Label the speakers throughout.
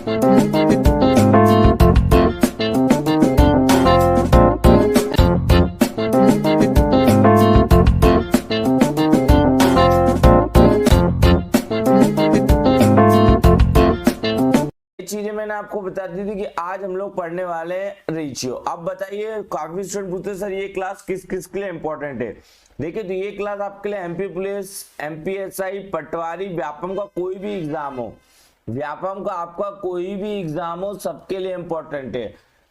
Speaker 1: चीजें मैंने आपको बता दी थी कि आज हम लोग पढ़ने वाले हैं रेशियो। अब बताइए, काफी स्टूडेंट पूछते हैं सर ये क्लास किस किस के लिए इंपॉर्टेंट है। देखिए, तो ये क्लास आपके लिए एमपी पुलिस, एमपीएसआई, पटवारी, व्यापम का कोई भी एग्जाम हो, व्यापम का आपका कोई भी एग्जाम हो, सबके लिए इंपॉर्टेंट है।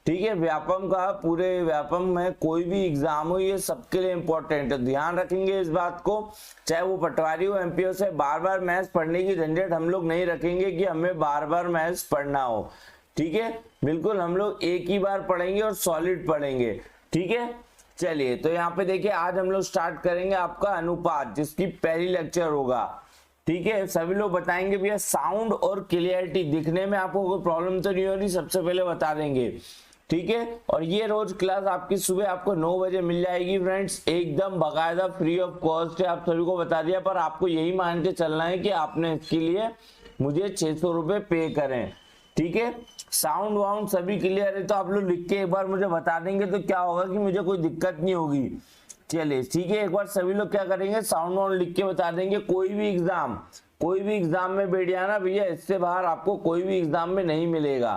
Speaker 1: ठीक है, व्यापम का पूरे व्यापम में कोई भी एग्जाम हो, ये सबके लिए इंपॉर्टेंट है। ध्यान रखेंगे इस बात को, चाहे वो पटवारी हो, एमपीओ से बार बार मैथ्स पढ़ने की झंझट हम लोग नहीं रखेंगे कि हमें बार बार मैथ्स पढ़ना हो। ठीक है, बिल्कुल हम लोग एक ही बार पढ़ेंगे और सॉलिड पढ़ेंगे। ठीक है, चलिए तो यहाँ पे देखिए, आज हम लोग स्टार्ट करेंगे आपका अनुपात, जिसकी पहली लेक्चर होगा। ठीक है, सभी लोग बताएंगे भैया साउंड और क्लियरिटी दिखने में आपको कोई प्रॉब्लम तो नहीं हो रही, सबसे पहले बता देंगे। ठीक है, और ये रोज क्लास आपकी सुबह आपको 9 बजे मिल जाएगी फ्रेंड्स, एकदम बकायदा फ्री ऑफ कॉस्ट है। आप सभी को बता दिया, पर आपको यही मान के चलना है कि आपने इसके लिए मुझे 600 रुपए पे करें। ठीक है, साउंड वाउंड सभी क्लियर है तो आप लोग लिख के एक बार मुझे बता देंगे तो क्या होगा कि मुझे कोई दिक्कत नहीं होगी। चलिए ठीक है, एक बार सभी लोग क्या करेंगे, साउंड वाउंड लिख के बता देंगे। कोई भी एग्जाम में बैठ जाना भैया, इससे बाहर आपको कोई भी एग्जाम में नहीं मिलेगा।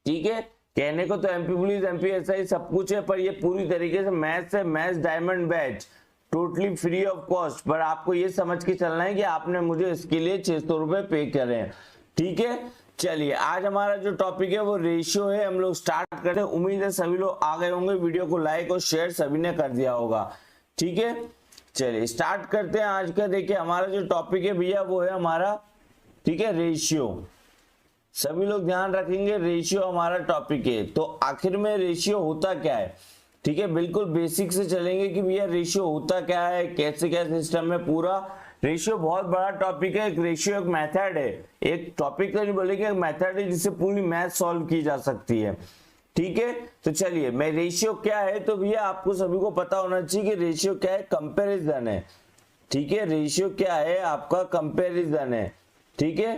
Speaker 1: ठीक है, कहने को तो एमपी पुलिस, एमपीएसआई सब कुछ है, पर ये पूरी तरीके से मैथ्स है, maths diamond batch totally free of cost. पर आपको ये समझ के चलना है कि आपने मुझे इसके लिए 600 रुपए पे करें। ठीक है, चलिए आज हमारा जो टॉपिक है वो रेशियो है। हम लोग स्टार्ट करते हैं। उम्मीद है सभी लोग आ गए होंगे, वीडियो को लाइक और शेयर सभी ने कर दिया होगा। ठीक है, चलिए स्टार्ट करते हैं आज का। देखिए हमारा जो टॉपिक है भैया वो है हमारा, ठीक है, रेशियो। सभी लोग ध्यान रखेंगे, रेशियो हमारा टॉपिक है। तो आखिर में रेशियो होता क्या है। ठीक है, बिल्कुल बेसिक से चलेंगे कि भैया रेशियो होता क्या है, कैसे क्या सिस्टम है पूरा। रेशियो बहुत बड़ा टॉपिक है। एक रेशियो एक मेथड है, एक टॉपिक तो नहीं बोलेंगे, एक मेथड है जिससे पूरी मैथ सॉल्व की जा सकती है। ठीक है, तो चलिए मैं रेशियो क्या है, तो भैया आपको सभी को पता होना चाहिए कि रेशियो क्या है, कंपेरिजन है। ठीक है, रेशियो क्या है आपका, कंपेरिजन है। ठीक है,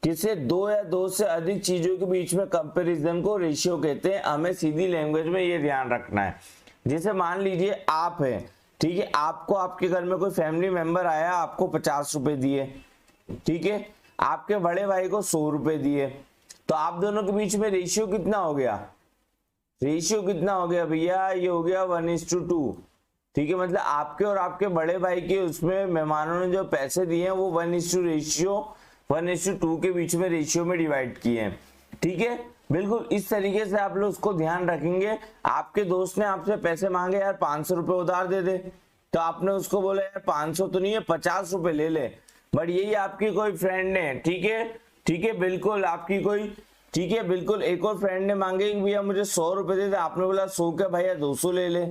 Speaker 1: किसे दो या दो से अधिक चीजों के बीच में कंपैरिजन को रेशियो कहते हैं। हमें सीधी लैंग्वेज में ये ध्यान रखना है। जैसे मान लीजिए आप हैं, ठीक है, आपको आपके घर में कोई फैमिली मेंबर आया, आपको 50 रुपए दिए। ठीक है, आपके बड़े भाई को 100 रुपए दिए, तो आप दोनों के बीच में रेशियो कितना हो गया, रेशियो कितना हो गया भैया, ये हो गया 1:2। ठीक है, मतलब आपके और आपके बड़े भाई के उसमें मेहमानों ने जो पैसे दिए हैं वो 1:2 के बीच में रेशियो में डिवाइड किए हैं। ठीक है, बिल्कुल इस तरीके से आप लोग उसको ध्यान रखेंगे। आपके दोस्त ने आपसे पैसे मांगे, यार 500 रुपए उधार दे दे, तो आपने उसको बोला यार 500 तो नहीं है, 50 रुपए ले ले। बट यही आपकी कोई फ्रेंड ने, ठीक है, ठीक है, बिल्कुल आपकी कोई, ठीक है, बिल्कुल एक और फ्रेंड ने मांगे भैया मुझे 100 रुपए दे दे, आपने बोला 100 क्या भैया 200 ले ले।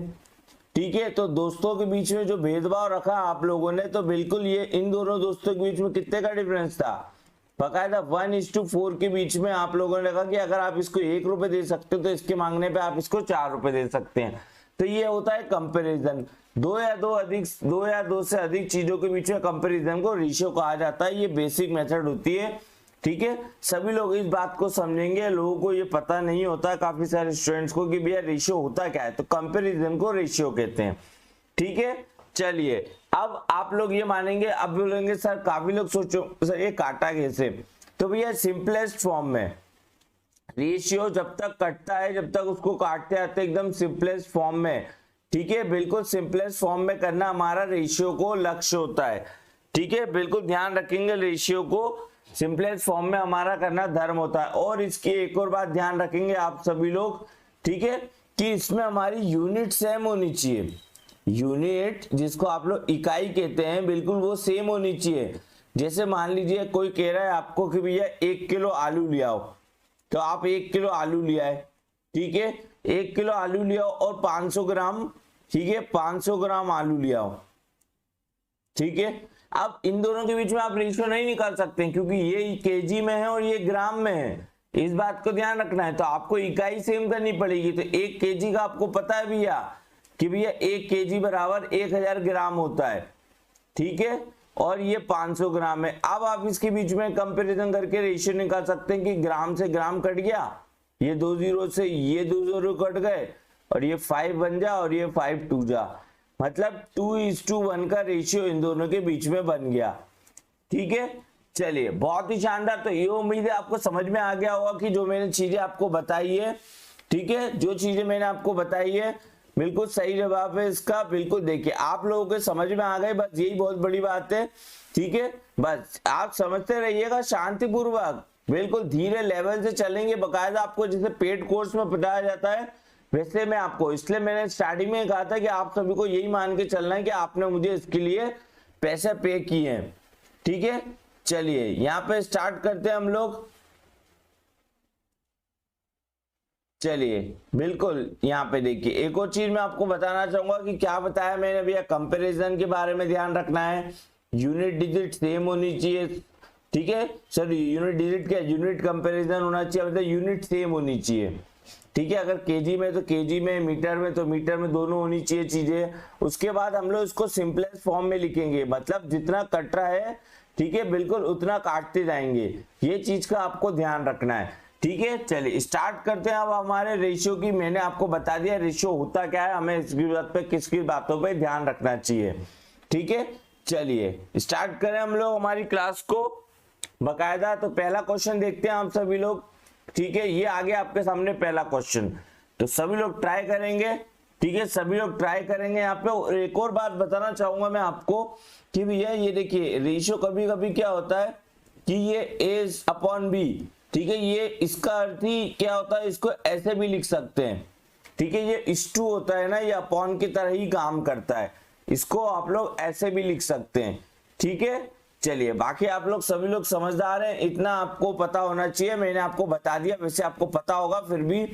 Speaker 1: ठीक है, तो दोस्तों के बीच में जो भेदभाव रखा आप लोगों ने, तो बिल्कुल ये इन दोनों दोस्तों के बीच में कितने का डिफरेंस था, बकायदा 1:4 के बीच में आप लोगों ने कहा कि अगर आप इसको 1 रुपए दे सकते हो तो इसके मांगने पे आप इसको 4 रुपए दे सकते हैं। तो ये होता है कंपैरिजन। दो या दो से अधिक चीजों के बीच में कंपैरिजन को रेशियो कहा जाता है। ये बेसिक मेथड होती है। ठीक है, सभी लोग इस बात को समझेंगे। लोगों को ये पता नहीं होता, काफी सारे स्टूडेंट्स को, कि भैया रेशियो होता क्या है, तो कंपैरिजन को रेशियो कहते हैं। ठीक है, चलिए अब आप लोग ये मानेंगे, अब बोलेंगे सर, काफी लोग सोचो सर ये काटा कैसे, तो भैया सिंपलेस्ट फॉर्म में रेशियो जब तक कटता है, जब तक उसको काटते आते एकदम सिंपलेस्ट फॉर्म में। ठीक है, बिल्कुल सिंपलेस्ट फॉर्म में करना हमारा रेशियो को लक्ष्य होता है। ठीक है, बिल्कुल ध्यान रखेंगे, रेशियो को सिंपलेस्ट फॉर्म में हमारा करना धर्म होता है। और इसकी एक और बात ध्यान रखेंगे आप सभी लोग, ठीक है, कि इसमें हमारी यूनिट सेम होनी चाहिए। यूनिट जिसको आप लोग इकाई कहते हैं, बिल्कुल वो सेम होनी चाहिए। जैसे मान लीजिए कोई कह रहा है आपको कि भैया 1 किलो आलू ले आओ, तो आप 1 किलो आलू ले आए। ठीक है, 1 किलो आलू ले आओ और 500 ग्राम, ठीक है, 500 ग्राम आलू ले आओ। ठीक है, अब इन दोनों के बीच में आप रेशियो नहीं निकाल सकते क्योंकि ये केजी में है और ये ग्राम में है। इस बात को ध्यान रखना है। तो आपको इकाई सेम करनी पड़ेगी। तो 1 केजी का आपको पता है भैया कि भैया 1 केजी बराबर 1000 ग्राम होता है। ठीक है, और ये 500 ग्राम है। अब आप इसके बीच में कंपैरिजन करके रेशियो निकाल सकते हैं कि ग्राम से ग्राम कट गया, ये 2 जीरो से ये 2 जीरो कट गए और ये 5 बन जा और ये 5 2 जा, मतलब 2:1 का रेशियो इन दोनों के बीच में बन गया। ठीक है, चलिए बहुत ही शानदार। तो ये उम्मीद है आपको समझ में आ गया होगा कि जो मैंने चीजें आपको बताई है, ठीक है, जो चीजें मैंने आपको बताई है बिल्कुल सही जवाब है इसका। बिल्कुल देखिए आप लोगों के समझ में आ गए, बस यही बहुत बड़ी बात है। ठीक है, बस आप समझते रहिएगा शांतिपूर्वक, बिल्कुल धीरे लेवल से चलेंगे। बकायदा आपको जैसे पेड कोर्स में बताया जाता है वैसे मैं आपको, इसलिए मैंने स्टार्टिंग में कहा था कि आप सभी को यही मान के चलना है कि आपने मुझे इसके लिए पैसे पे किए हैं। ठीक है, चलिए यहाँ पे स्टार्ट करते हैं हम लोग। चलिए बिल्कुल यहाँ पे देखिए एक और चीज मैं आपको बताना चाहूंगा कि क्या बताया मैंने भैया, कंपैरिजन के बारे में ध्यान रखना है, यूनिट डिजिट सेम होनी चाहिए। ठीक है, सर यूनिट डिजिट क्या, यूनिट कंपैरिजन होना चाहिए, मतलब यूनिट सेम होनी चाहिए। ठीक है, अगर केजी में तो केजी में, मीटर में तो मीटर में, दोनों होनी चाहिए चीजें। उसके बाद हम लोग इसको सिंपलेस्ट फॉर्म में लिखेंगे, मतलब जितना कट रहा है ठीक है बिल्कुल उतना काटते जाएंगे, ये चीज का आपको ध्यान रखना है। ठीक है, चलिए स्टार्ट करते हैं। अब हमारे रेशियो की मैंने आपको बता दिया रेशियो होता क्या है, हमें इसकी बात पे किसकी बातों पे ध्यान रखना चाहिए। ठीक है, चलिए स्टार्ट करें हम लोग हमारी क्लास को बकायदा। तो पहला क्वेश्चन देखते हैं आप सभी लोग। ठीक है, ये आगे आपके सामने पहला क्वेश्चन, तो सभी लोग ट्राई करेंगे। ठीक है, सभी लोग ट्राई करेंगे। यहाँ पे एक और बात बताना चाहूंगा मैं आपको कि भैया ये देखिए रेशियो कभी कभी क्या होता है कि ये A/B, ठीक है, ये इसका अर्थ ही क्या होता है, इसको ऐसे भी लिख सकते हैं। ठीक है, ये इस टू होता है ना, ये अपॉन की तरह ही काम करता है, इसको आप लोग ऐसे भी लिख सकते हैं। ठीक है, चलिए बाकी आप लोग सभी लोग समझदार हैं, इतना आपको पता होना चाहिए, मैंने आपको बता दिया। वैसे आपको पता होगा फिर भी,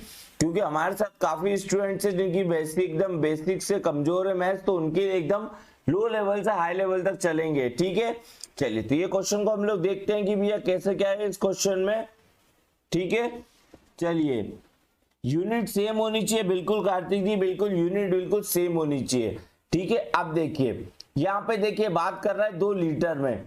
Speaker 1: क्योंकि हमारे साथ काफी स्टूडेंट्स हैं जिनकी एकदम बेसिक से कमजोर है मैथ्स, तो उनके एकदम लो लेवल से हाई लेवल तक चलेंगे। ठीक है, चलिए तो ये क्वेश्चन को हम लोग देखते हैं कि भैया कैसे क्या है इस क्वेश्चन में। ठीक है, चलिए यूनिट सेम होनी चाहिए, बिल्कुल कार्तिक जी, बिल्कुल यूनिट बिल्कुल सेम होनी चाहिए। ठीक है, अब देखिए यहाँ पे देखिए बात कर रहा है 2 लीटर में।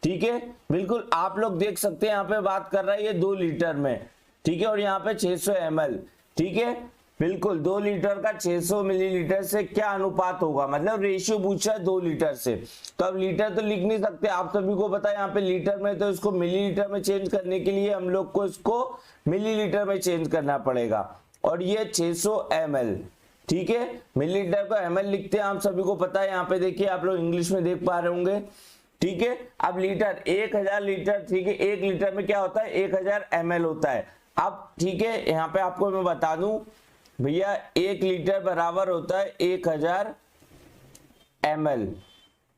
Speaker 1: ठीक है, बिल्कुल आप लोग देख सकते हैं यहाँ पे बात कर रहा है ये 2 लीटर में। ठीक है, और यहाँ पे 600 ml। ठीक है, बिल्कुल 2 लीटर का 600 मिलीलीटर से क्या अनुपात होगा, मतलब रेशियो पूछा है 2 लीटर से। तो अब लीटर तो लिख नहीं सकते, आप सभी को पता है यहाँ पे लीटर में, तो इसको मिलीलीटर में चेंज करने के लिए हम लोग को इसको मिलीलीटर में चेंज करना पड़ेगा। और ये 600 ml। ठीक है, मिलीलीटर को ml लिखते हैं, आप सभी को पता है। यहाँ पे देखिए आप लोग इंग्लिश में देख पा रहे होंगे। ठीक है, अब लीटर 1000 लीटर। ठीक है, 1 लीटर में क्या होता है 1000 ml होता है। अब ठीक है, यहाँ पे आपको मैं बता दूं भैया 1 लीटर बराबर होता है 1000 ml।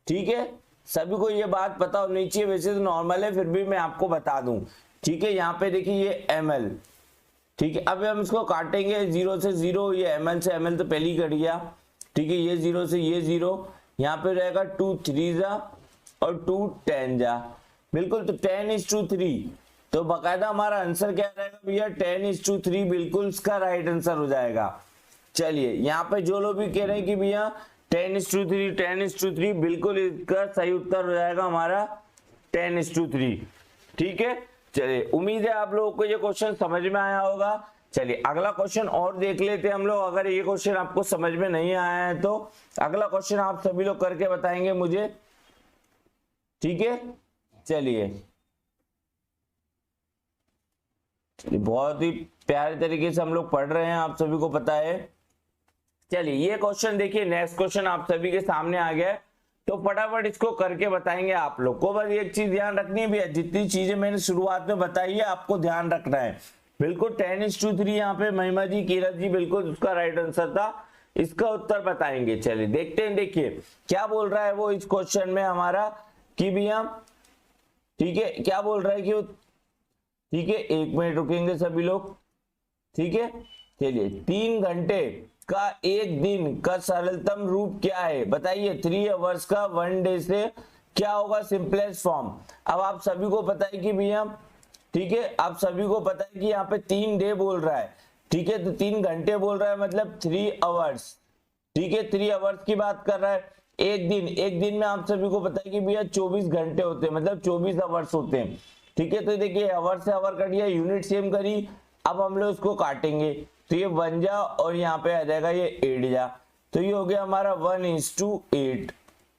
Speaker 1: ठीक है, सभी को ये बात पता होनी चाहिए, वैसे तो नॉर्मल है फिर भी मैं आपको बता दूं। ठीक है, यहाँ पे देखिए ये ml। ठीक है, अब हम इसको काटेंगे 0 से 0, ये ml से ml तो पहले ही कट गया। ठीक है, ये 0 से ये 0, यहाँ पे रहेगा 2 3 जा और 2 10 जा, बिल्कुल। तो 10:3, तो बकायदा हमारा आंसर क्या रहेगा भैया 10:3, बिल्कुल इसका राइट आंसर हो जाएगा। चलिए यहाँ पे जो लोग भी कह रहे हैं कि भैया 10:3, बिल्कुल इसका सही उत्तर हो जाएगा हमारा 10:3। ठीक है, चलिए उम्मीद है आप लोगों को ये क्वेश्चन समझ में आया होगा। चलिए अगला क्वेश्चन और देख लेते हैं हम लोग। अगर ये क्वेश्चन आपको समझ में नहीं आया है तो अगला क्वेश्चन आप सभी लोग करके बताएंगे मुझे। ठीक है, चलिए बहुत ही प्यारे तरीके से हम लोग पढ़ रहे हैं, आप सभी को पता है। चलिए ये क्वेश्चन देखिए, नेक्स्ट क्वेश्चन आप सभी के सामने आ गया है, तो फटाफट इसको करके बताएंगे आप लोग को। बस एक चीज ध्यान रखनी है भैया, जितनी चीजें मैंने शुरुआत में बताई है आपको ध्यान रखना है। बिल्कुल 10:3 यहाँ पे महिमा जी, कीरत जी, बिल्कुल उसका राइट आंसर था, इसका उत्तर बताएंगे। चलिए देखते हैं, देखिए क्या बोल रहा है वो इस क्वेश्चन में हमारा कि भैया, ठीक है, क्या बोल रहा है कि, ठीक है 1 मिनट रुकेंगे सभी लोग। ठीक है, चलिए 3 घंटे का एक दिन का सरलतम रूप क्या है बताइए। 3 आवर्स का 1 डे से क्या होगा सिंपलेस्ट फॉर्म। अब आप सभी को पता है कि भैया, ठीक है, आप सभी को पता है कि यहाँ पे 3 डे बोल रहा है। ठीक है, तो 3 घंटे बोल रहा है, मतलब 3 आवर्स। ठीक है, 3 आवर्स की बात कर रहा है। एक दिन में आप सभी को पता है कि भैया 24 घंटे होते हैं, मतलब 24 आवर्स होते हैं। ठीक है, तो देखिए आवर से आवर कट गया, यूनिट सेम करी। अब हम लोग इसको काटेंगे तो ये 1 जा और यहाँ पे आ जाएगा ये 8 जा, तो ये हो गया हमारा 1:8।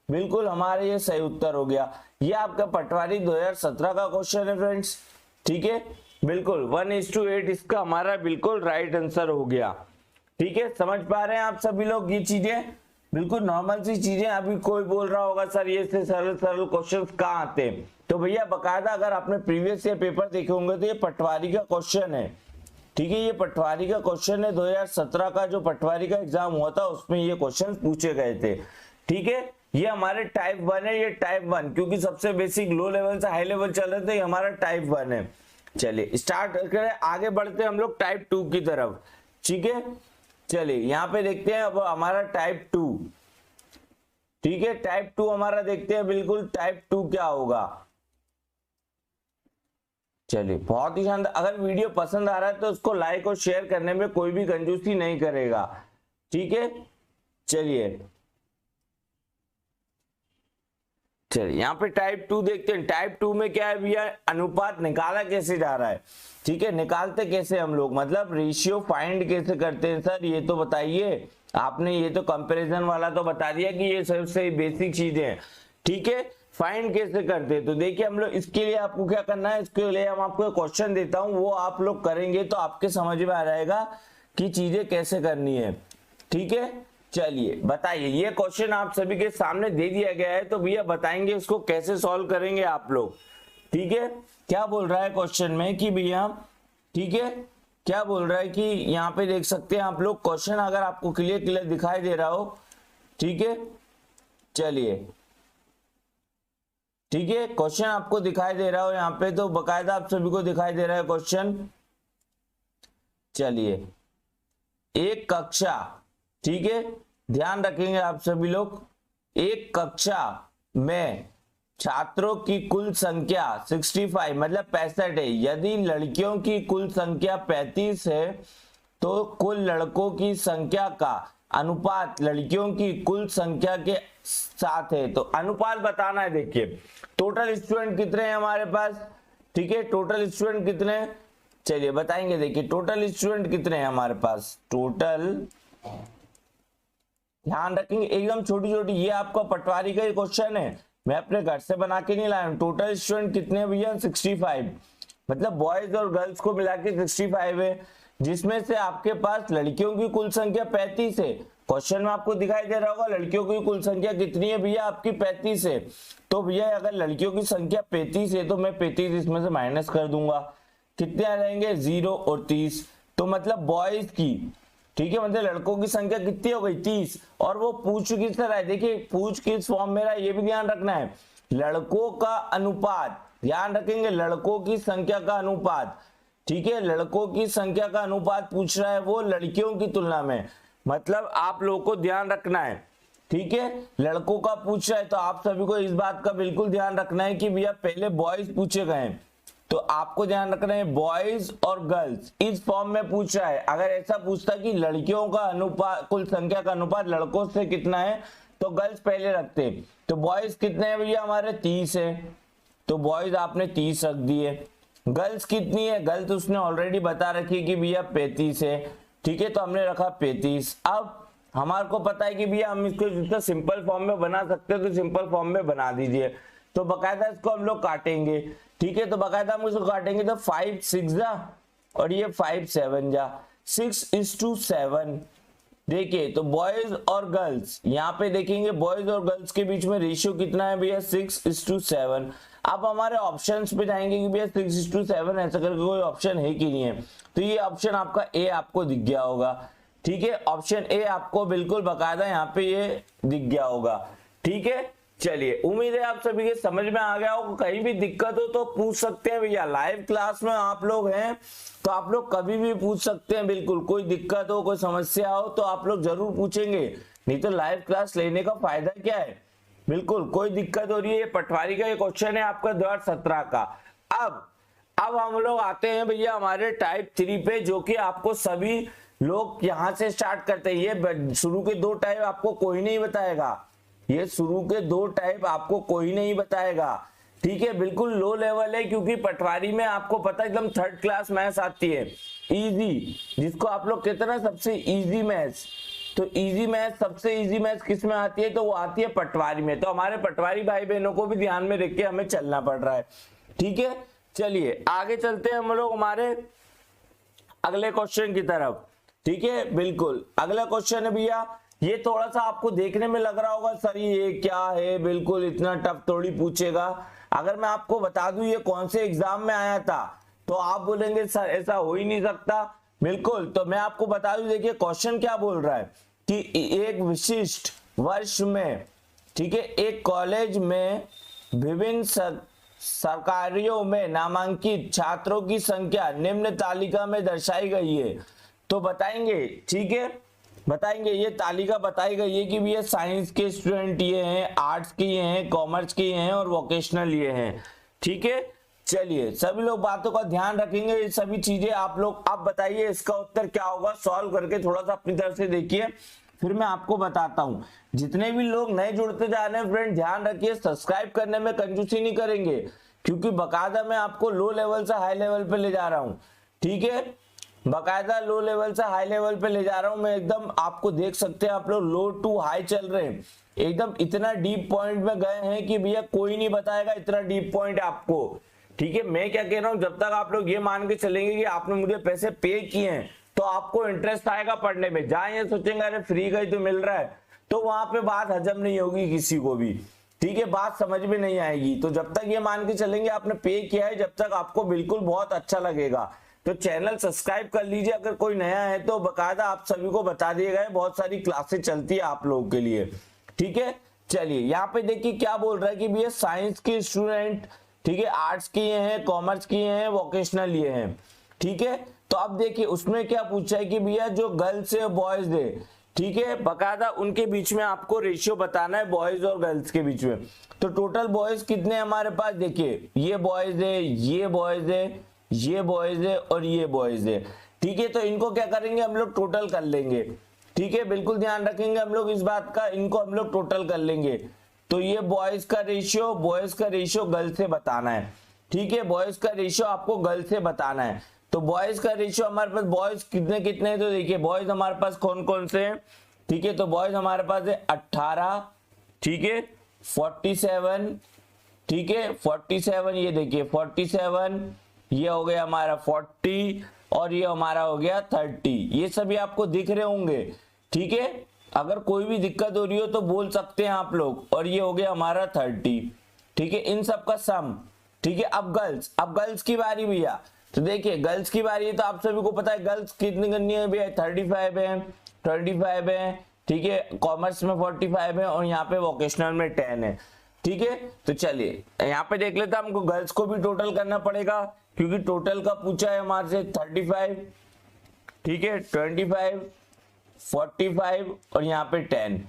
Speaker 1: बिल्कुल हमारा ये सही उत्तर हो गया। ये आपका पटवारी 2017 का क्वेश्चन है फ्रेंड्स। ठीक है, बिल्कुल 1:8 इसका हमारा बिल्कुल राइट आंसर हो गया। ठीक है, समझ पा रहे हैं आप सभी लोग ये चीजें? बिल्कुल नॉर्मल सी चीजें। अभी कोई बोल रहा होगा सर ये से सरल सरल क्वेश्चंस कहाँ आते हैं, तो भैया बकायदा अगर आपने प्रीवियस ईयर पेपर देखे होंगे तो ये पटवारी का क्वेश्चन है। ठीक है, ये पटवारी का क्वेश्चन है। 2017 का जो पटवारी का एग्जाम हुआ था उसमें ये क्वेश्चन पूछे गए थे। ठीक है, ये हमारे टाइप 1 है, ये टाइप 1 क्योंकि सबसे बेसिक लो लेवल से हाई लेवल चल रहे थे, ये हमारा टाइप 1 है। चलिए स्टार्ट करें, आगे बढ़ते हैं हम लोग टाइप 2 की तरफ। ठीक है, चलिए यहाँ पे देखते हैं अब हमारा टाइप 2। ठीक है, टाइप 2 हमारा देखते हैं बिल्कुल टाइप 2 क्या होगा। चलिए बहुत ही शानदार। अगर वीडियो पसंद आ रहा है तो उसको लाइक और शेयर करने में कोई भी कंजूसी नहीं करेगा। ठीक है, चलिए यहाँ पे टाइप 2 देखते हैं। टाइप 2 में क्या है भैया, अनुपात निकाला कैसे जा रहा है। ठीक है, निकालते कैसे हम लोग, मतलब रेशियो फाइंड कैसे करते हैं सर, ये तो बताइए। आपने ये तो कंपैरिजन वाला तो बता दिया कि ये सबसे बेसिक चीजें हैं। ठीक है, फाइंड कैसे करते हैं तो देखिए हम लोग इसके लिए आपको क्या करना है, इसके लिए हम आपको क्वेश्चन देता हूं, वो आप लोग करेंगे तो आपके समझ में आ जाएगा कि चीजें कैसे करनी है। ठीक है, चलिए बताइए, ये क्वेश्चन आप सभी के सामने दे दिया गया है तो भैया बताएंगे इसको कैसे सॉल्व करेंगे आप लोग। ठीक है, क्या बोल रहा है क्वेश्चन में कि भैया, ठीक है क्या बोल रहा है कि यहाँ पे देख सकते हैं आप लोग क्वेश्चन, अगर आपको क्लियर दिखाई दे रहा हो। ठीक है, चलिए ठीक है, क्वेश्चन आपको दिखाई दे रहा हो यहाँ पे, तो बकायदा आप सभी को दिखाई दे रहा है क्वेश्चन। चलिए एक कक्षा, ठीक है ध्यान रखेंगे आप सभी लोग, एक कक्षा में छात्रों की कुल संख्या 65 मतलब 65 है। यदि लड़कियों की कुल संख्या 35 है तो कुल लड़कों की संख्या का अनुपात लड़कियों की कुल संख्या के साथ है। तो अनुपात बताना है। देखिए टोटल स्टूडेंट कितने हैं हमारे पास, ठीक है टोटल स्टूडेंट कितने हैं, चलिए बताएंगे। देखिए टोटल स्टूडेंट कितने हैं हमारे पास, टोटल ध्यान रखेंगे एकदम छोटी छोटी, ये आपका पटवारी का ही क्वेश्चन है, मैं अपने घर से बना के नहीं लाया हूं। टोटल स्टूडेंट कितने भैया 65, मतलब बॉयज और गर्ल्स को मिला के 65 है, जिसमें से आपके पास लड़कियों की कुल संख्या 35 है। क्वेश्चन में आपको दिखाई दे रहा होगा लड़कियों की कुल संख्या कितनी है भैया, आपकी 35 है। तो भैया अगर लड़कियों की संख्या 35 है तो मैं 35 इसमें से माइनस कर दूंगा, कितने आ जाएंगे 0 और 30। तो मतलब बॉयज की, ठीक है मतलब लड़कों की संख्या कितनी हो गई 30, और वो पूछ किस तरह है, देखिए पूछ किस फॉर्म में रहा है ये भी ध्यान रखना है। लड़कों का अनुपात, ध्यान रखेंगे लड़कों की संख्या का अनुपात, ठीक है लड़कों की संख्या का अनुपात पूछ रहा है वो लड़कियों की तुलना में, मतलब आप लोगों को ध्यान रखना है। ठीक है लड़कों का पूछ रहा है तो आप सभी को इस बात का बिल्कुल ध्यान रखना है कि भैया पहले बॉयज पूछे गए, तो आपको ध्यान रखना है बॉयज और गर्ल्स इस फॉर्म में पूछ रहा है। अगर ऐसा पूछता कि लड़कियों का अनुपात कुल संख्या का अनुपात लड़कों से कितना है तो गर्ल्स पहले रखते, तो बॉयज कितने हैं भैया हमारे 30 है, तो बॉयज आपने 30 रख दिए। गर्ल्स कितनी है, गर्ल्स उसने ऑलरेडी बता रखी कि भैया 35 है, ठीक है तो हमने रखा 35। अब हमारे को पता है कि भैया हम इसको सिंपल फॉर्म में बना सकते हैं तो सिंपल फॉर्म में बना दीजिए। तो बकायदा इसको हम लोग काटेंगे, ठीक है तो बकायदा हम इसको काटेंगे तो 5 6 जा और ये 5 7 जा 6:7। देखिए तो बॉयज और गर्ल्स यहाँ पे देखेंगे बॉयज और गर्ल्स के बीच में रेशियो कितना है भैया 6:7। अब हमारे ऑप्शंस पे जाएंगे कि भैया 6:7 ऐसा करके कोई ऑप्शन है कि नहीं है, तो ये ऑप्शन आपका ए आपको दिख गया होगा, ठीक है ऑप्शन ए आपको बिल्कुल बकायदा यहाँ पे ये दिख गया होगा। ठीक है चलिए उम्मीद है आप सभी के समझ में आ गया हो, कहीं भी दिक्कत हो तो पूछ सकते हैं भैया, लाइव क्लास में आप लोग हैं तो आप लोग कभी भी पूछ सकते हैं, बिल्कुल कोई दिक्कत हो कोई समस्या हो तो आप लोग जरूर पूछेंगे, नहीं तो लाइव क्लास लेने का फायदा क्या है। बिल्कुल कोई दिक्कत हो रही है, पटवारी का ये क्वेश्चन है आपका 2017 का। अब हम लोग आते हैं भैया हमारे टाइप 3 पे, जो कि आपको सभी लोग यहां से स्टार्ट करते हैं। ये शुरू के 2 टाइप आपको कोई नहीं बताएगा, ये शुरू के 2 टाइप आपको कोई नहीं बताएगा, ठीक है, बिल्कुल लो लेवल है, क्योंकि पटवारी में आपको पता एकदम 3rd क्लास मैथ्स आती है, इजी, जिसको आप लोग कहते हैं ना सबसे इजी मैथ्स। तो इजी मैथ्स, सबसे इजी मैथ्स किस में आती है, तो वो आती है पटवारी में। तो हमारे पटवारी भाई बहनों को भी ध्यान में रख के हमें चलना पड़ रहा है, ठीक है। चलिए आगे चलते हैं हम लोग हमारे अगले क्वेश्चन की तरफ, ठीक है। बिल्कुल अगला क्वेश्चन है भैया, ये थोड़ा सा आपको देखने में लग रहा होगा सर ये क्या है, बिल्कुल इतना टफ थोड़ी पूछेगा। अगर मैं आपको बता दूं ये कौन से एग्जाम में आया था, तो आप बोलेंगे सर ऐसा हो ही नहीं सकता। बिल्कुल, तो मैं आपको बता दूं, देखिए क्वेश्चन क्या बोल रहा है कि एक विशिष्ट वर्ष में, ठीक है, एक कॉलेज में विभिन्न सरकारियों में नामांकित छात्रों की संख्या निम्न तालिका में दर्शाई गई है। तो बताएंगे, ठीक है, बताएंगे, ये तालिका बताई गई है कि भी ये साइंस के स्टूडेंट ये हैं, आर्ट्स के ये हैं, कॉमर्स के ये हैं और वोकेशनल ये हैं, ठीक है। चलिए सभी लोग बातों का ध्यान रखेंगे, ये सभी चीजें आप लोग। आप बताइए इसका उत्तर क्या होगा, सॉल्व करके थोड़ा सा अपनी तरफ से देखिए, फिर मैं आपको बताता हूं। जितने भी लोग नए जुड़ते जा रहे हैं फ्रेंड, ध्यान रखिए सब्सक्राइब करने में कंजूसी नहीं करेंगे, क्योंकि बकायदा मैं आपको लो लेवल से हाई लेवल पे ले जा रहा हूं, ठीक है, बकायदा लो लेवल से हाई लेवल पे ले जा रहा हूं मैं एकदम। आपको देख सकते हैं आप लोग लो टू हाई चल रहे हैं, एकदम इतना डीप पॉइंट में गए हैं कि भैया कोई नहीं बताएगा इतना डीप पॉइंट आपको, ठीक है। मैं क्या कह रहा हूं, जब तक आप लोग ये मान के चलेंगे कि आपने मुझे पैसे पे किए हैं तो आपको इंटरेस्ट आएगा पढ़ने में। जहां ये सोचेंगे अरे फ्री का ही तो मिल रहा है, तो वहां पे बात हजम नहीं होगी किसी को भी, ठीक है, बात समझ में नहीं आएगी। तो जब तक ये मान के चलेंगे आपने पे किया है, जब तक आपको बिल्कुल बहुत अच्छा लगेगा। तो चैनल सब्सक्राइब कर लीजिए, अगर कोई नया है तो बकायदा आप सभी को बता दिए गए, बहुत सारी क्लासेस चलती है आप लोगों के लिए, ठीक है। चलिए यहाँ पे देखिए क्या बोल रहा है कि भैया साइंस के स्टूडेंट, ठीक है, आर्ट्स के ये हैं, कॉमर्स के ये हैं, वोकेशनल ये हैं, ठीक है। तो अब देखिए उसमें क्या पूछा है कि भैया जो गर्ल्स है बॉयज है, ठीक है, बकायदा उनके बीच में आपको रेशियो बताना है, बॉयज और गर्ल्स के बीच में। तो टोटल बॉयज कितने हमारे पास, देखिए ये बॉयज है, ये बॉयज है, ये बॉयज है और ये बॉयज है, ठीक है। तो इनको क्या करेंगे हम लोग टोटल कर लेंगे, ठीक है, बिल्कुल ध्यान रखेंगे हम लोग इस बात का, इनको हम लोग टोटल कर लेंगे। तो ये बॉयज का रेशियो गर्ल्स से बताना है, ठीक है, बॉयज का रेशियो आपको गर्ल्स से बताना है। तो बॉयज का रेशियो हमारे पास बॉयज कितने कितने हैं, तो देखिए बॉयज हमारे पास कौन कौन से हैं, ठीक है। तो बॉयज हमारे पास है 18, ठीक है, 47, ठीक है, 47, ये देखिए 47, ये हो गया हमारा 40 और ये हमारा हो गया 30, ये सभी आपको दिख रहे होंगे, ठीक है। अगर कोई भी दिक्कत हो रही हो तो बोल सकते हैं आप लोग। और ये हो गया हमारा 30, ठीक है, इन सब का सम, ठीक है। अब गर्ल्स की बारी भैया, तो देखिए गर्ल्स की बारी है, तो आप सभी को पता है गर्ल्स कितनी करनी है भैया, 35 है, ठीक है, कॉमर्स में 45 है और यहाँ पे वोकेशनल में 10 है, ठीक है। तो चलिए यहाँ पे देख लेते हैं, हमको गर्ल्स को भी टोटल करना पड़ेगा, क्योंकि टोटल का पूछा है हमारे से 35, ठीक है, 25, 45 और यहाँ पे 10,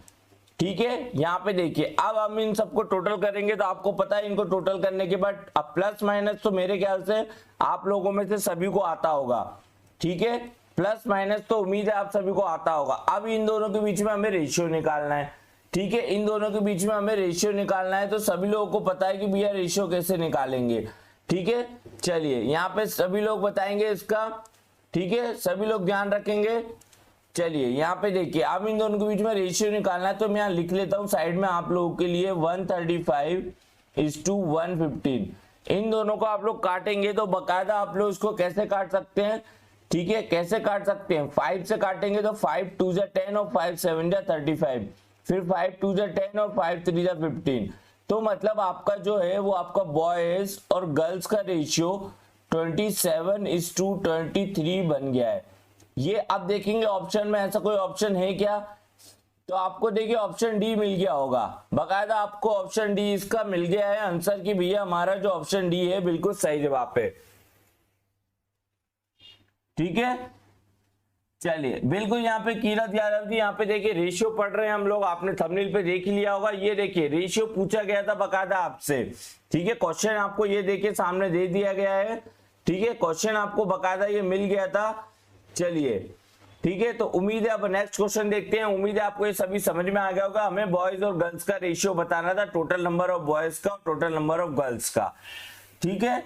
Speaker 1: ठीक है। यहाँ पे देखिए अब हम इन सबको टोटल करेंगे, तो आपको पता है इनको टोटल करने के बाद अब प्लस माइनस तो मेरे ख्याल से आप लोगों में से सभी को आता होगा, ठीक है, प्लस माइनस तो उम्मीद है आप सभी को आता होगा। अब इन दोनों के बीच में हमें रेशियो निकालना है, ठीक है, इन दोनों के बीच में हमें रेशियो निकालना है। तो सभी लोगों को पता है कि भैया रेशियो कैसे निकालेंगे, ठीक है। चलिए यहाँ पे सभी लोग बताएंगे इसका, ठीक है, सभी लोग ध्यान रखेंगे। चलिए यहाँ पे देखिए अब इन दोनों के बीच में रेशियो निकालना है, तो मैं यहाँ लिख लेता हूँ साइड में आप लोगों के लिए 135:115। इन दोनों को आप लोग काटेंगे तो बकायदा आप लोग इसको कैसे काट सकते हैं, ठीक है, कैसे काट सकते हैं, 5 से काटेंगे तो 5 2 जा 10 और 5 7 जा 35, फिर 5 2 जा 10 और 5 3 जा 15। तो मतलब आपका जो है वो आपका बॉयज और गर्ल्स का रेशियो 27:23 बन गया है। ये अब देखेंगे ऑप्शन में ऐसा कोई ऑप्शन है क्या, तो आपको देखिए ऑप्शन डी मिल गया होगा, बकायदा आपको ऑप्शन डी इसका मिल गया है आंसर की भैया हमारा जो ऑप्शन डी है बिल्कुल सही जवाब है, ठीक है। चलिए बिल्कुल यहाँ पे कीरत यादव जी, यहाँ पे देखिए रेशियो पढ़ रहे हैं हम लोग, आपने थंबनेल पे देख लिया होगा। ये देखिए रेशियो पूछा गया था बकायदा आपसे, ठीक है, क्वेश्चन आपको ये देखिए सामने दे दिया गया है, ठीक है, क्वेश्चन आपको बकायदा ये मिल गया था। चलिए ठीक है, तो उम्मीद है अब नेक्स्ट क्वेश्चन देखते हैं। उम्मीद है आपको ये सभी समझ में आ गया होगा। हमें बॉयज और गर्ल्स का रेशियो बताना था, टोटल नंबर ऑफ बॉयज का और टोटल नंबर ऑफ गर्ल्स का। ठीक है,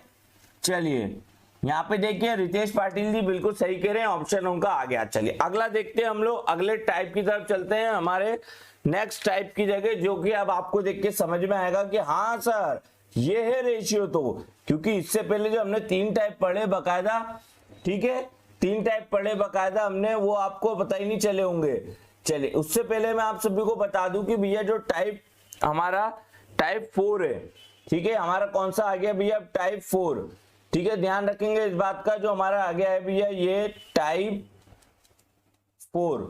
Speaker 1: चलिए यहाँ पे देखिए रितेश पाटिल जी बिल्कुल सही कह रहे हैं, ऑप्शन उनका आ गया। चलिए अगला देखते हैं हम लोग, अगले टाइप की तरफ चलते हैं, हमारे नेक्स्ट टाइप की जगह, जो कि अब आपको देख के समझ में आएगा कि हाँ सर ये है रेशियो। तो क्योंकि इससे पहले जो हमने 3 टाइप पढ़े बकायदा, ठीक है 3 टाइप पढ़े बकायदा हमने, वो आपको पता ही नहीं चले होंगे। चलिए उससे पहले मैं आप सभी को बता दूं कि भैया जो टाइप हमारा टाइप 4 है, ठीक है, हमारा कौन सा आ गया भैया, टाइप 4। ठीक है, ध्यान रखेंगे इस बात का, जो हमारा आ गया है भैया ये टाइप 4।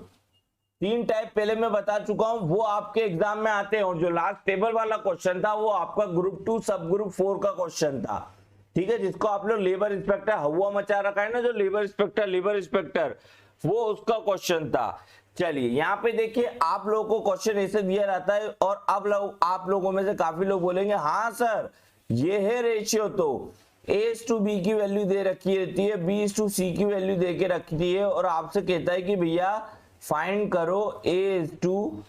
Speaker 1: 3 टाइप पहले मैं बता चुका हूं, वो आपके एग्जाम में आते हैं। और जो लास्ट टेबल वाला क्वेश्चन था वो आपका ग्रुप 2 सब ग्रुप 4 का क्वेश्चन था। ठीक है, जिसको आप लोग लेबर इंस्पेक्टर हवा मचा रखा है ना, जो लेबर इंस्पेक्टर वो उसका क्वेश्चन था। चलिए यहाँ पे देखिए आप लोगों को क्वेश्चन ऐसे दिया जाता है, और अब लोग आप लोगों में से काफी लोग बोलेंगे हाँ सर ये है रेशियो। तो A/B की वैल्यू दे रखी रहती है, B/C की वैल्यू दे के रखती है, और आपसे कहता है कि भैया फाइंड करो A/B/C।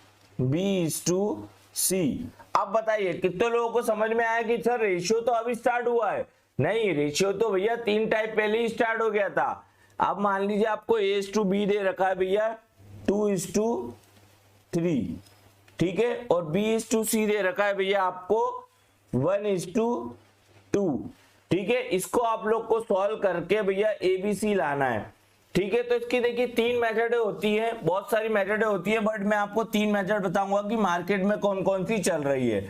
Speaker 1: अब बताइए कितने लोगों को समझ में आया कि सर रेशियो तो अभी स्टार्ट हुआ है? नहीं, रेशियो तो भैया 3 टाइप पहले ही स्टार्ट हो गया था। अब मान लीजिए आपको A/B दे रखा है भैया 2:3, ठीक है, और B/C दे रखा है भैया आपको 1:2। ठीक है, इसको आप लोग को सॉल्व करके भैया ABC लाना है। ठीक है, तो इसकी देखिए 3 मेथड होती है, बहुत सारी मेथड होती है, बट मैं आपको 3 मेथड बताऊंगा कि मार्केट में कौन कौन सी चल रही है।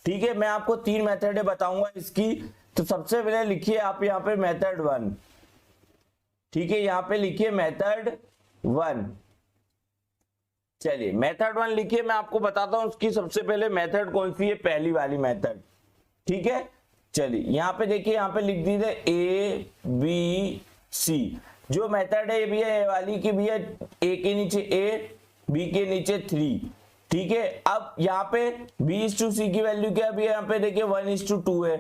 Speaker 1: ठीक है, मैं आपको 3 मेथड बताऊंगा इसकी। तो सबसे पहले लिखिए आप यहाँ पे मेथड 1। ठीक है, यहाँ पे लिखिए मेथड 1। चलिए मेथड 1 लिखिए, मैं आपको बताता हूं उसकी सबसे पहले मेथड कौन सी है, पहली वाली मेथड। ठीक है, चलिए यहाँ पे देखिए, यहाँ पे लिख दीजिए ABC। जो मेथड है भैया ये वाली की भैया A के नीचे A, B के नीचे 3। ठीक है, अब यहाँ पे B/C की वैल्यू क्या है भैया, यहाँ पे देखिए 1:2 है,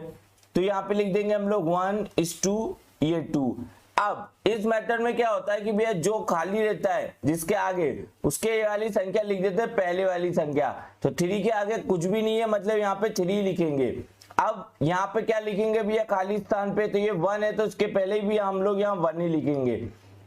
Speaker 1: तो यहाँ पे लिख देंगे हम लोग 1:2। अब इस मेथड में क्या होता है कि भैया जो खाली रहता है जिसके आगे, उसके ये वाली संख्या लिख देते हैं पहले वाली संख्या। तो 3 के आगे कुछ भी नहीं है, मतलब यहाँ पे 3 लिखेंगे। अब यहाँ पे क्या लिखेंगे भैया खाली स्थान पे, तो ये 1 है तो इसके पहले भी हम लोग यहाँ 1 ही लिखेंगे।